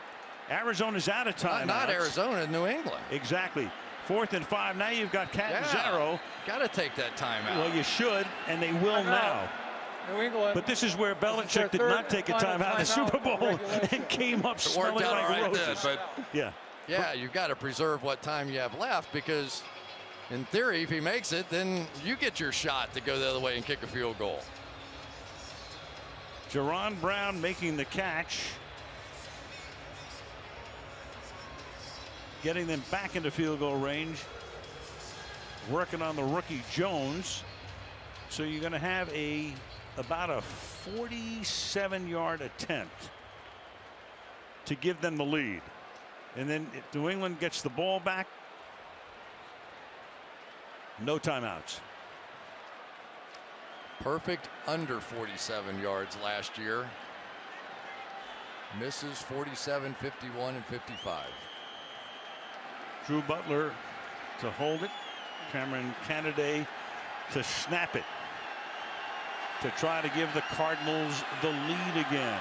Arizona's out of timeouts. Not Arizona, New England. Exactly. 4th and 5. Now you've got Catanzaro. Got to take that timeout. Well, you should, and they will now. New England. But this is where Belichick did not take a timeout in the Super Bowl and came up smelling worked out like all right roses. then, but yeah, you've got to preserve what time you have left, because in theory, if he makes it, then you get your shot to go the other way and kick a field goal. Jaron Brown making the catch, getting them back into field goal range, working on the rookie Jones. So you're going to have about a 47-yard attempt to give them the lead. And then if New England gets the ball back, no timeouts. Perfect under 47 yards last year. Misses 47, 51, and 55. Drew Butler to hold it. Cameron Canaday to snap it, to try to give the Cardinals the lead again.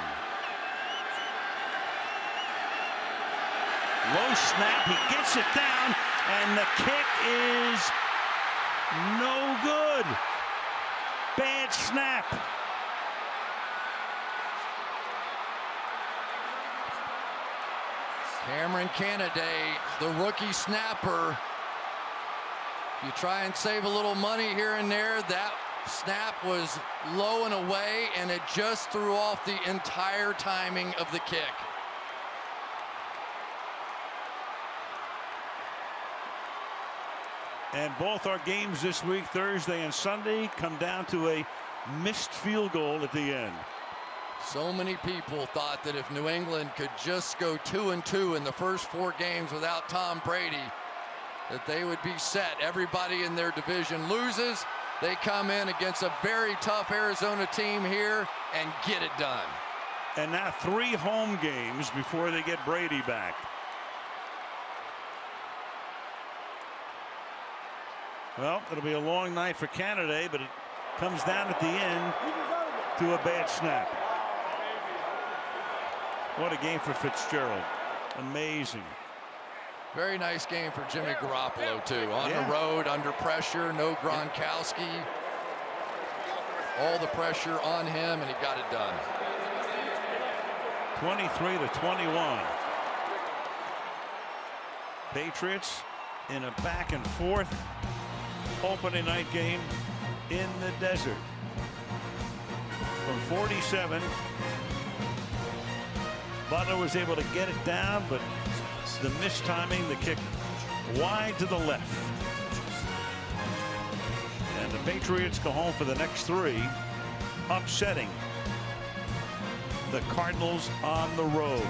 Low snap, he gets it down, and the kick is no good. Bad snap. Cameron Canaday, the rookie snapper. You try and save a little money here and there. That snap was low and away, and it just threw off the entire timing of the kick. And both our games this week, Thursday and Sunday, come down to a missed field goal at the end. So many people thought that if New England could just go 2-2 in the first 4 games without Tom Brady, that they would be set. Everybody in their division loses. They come in against a very tough Arizona team here and get it done. And now 3 home games before they get Brady back. Well, it'll be a long night for Canada, but it comes down at the end to a bad snap. What a game for Fitzgerald. Amazing. Very nice game for Jimmy Garoppolo, too. On the road, under pressure, no Gronkowski. All the pressure on him, and he got it done. 23-21. Patriots in a back and forth opening night game in the desert. From 47, Butler was able to get it down, but the mistiming, the kick wide to the left. And the Patriots go home for the next 3, upsetting the Cardinals on the road.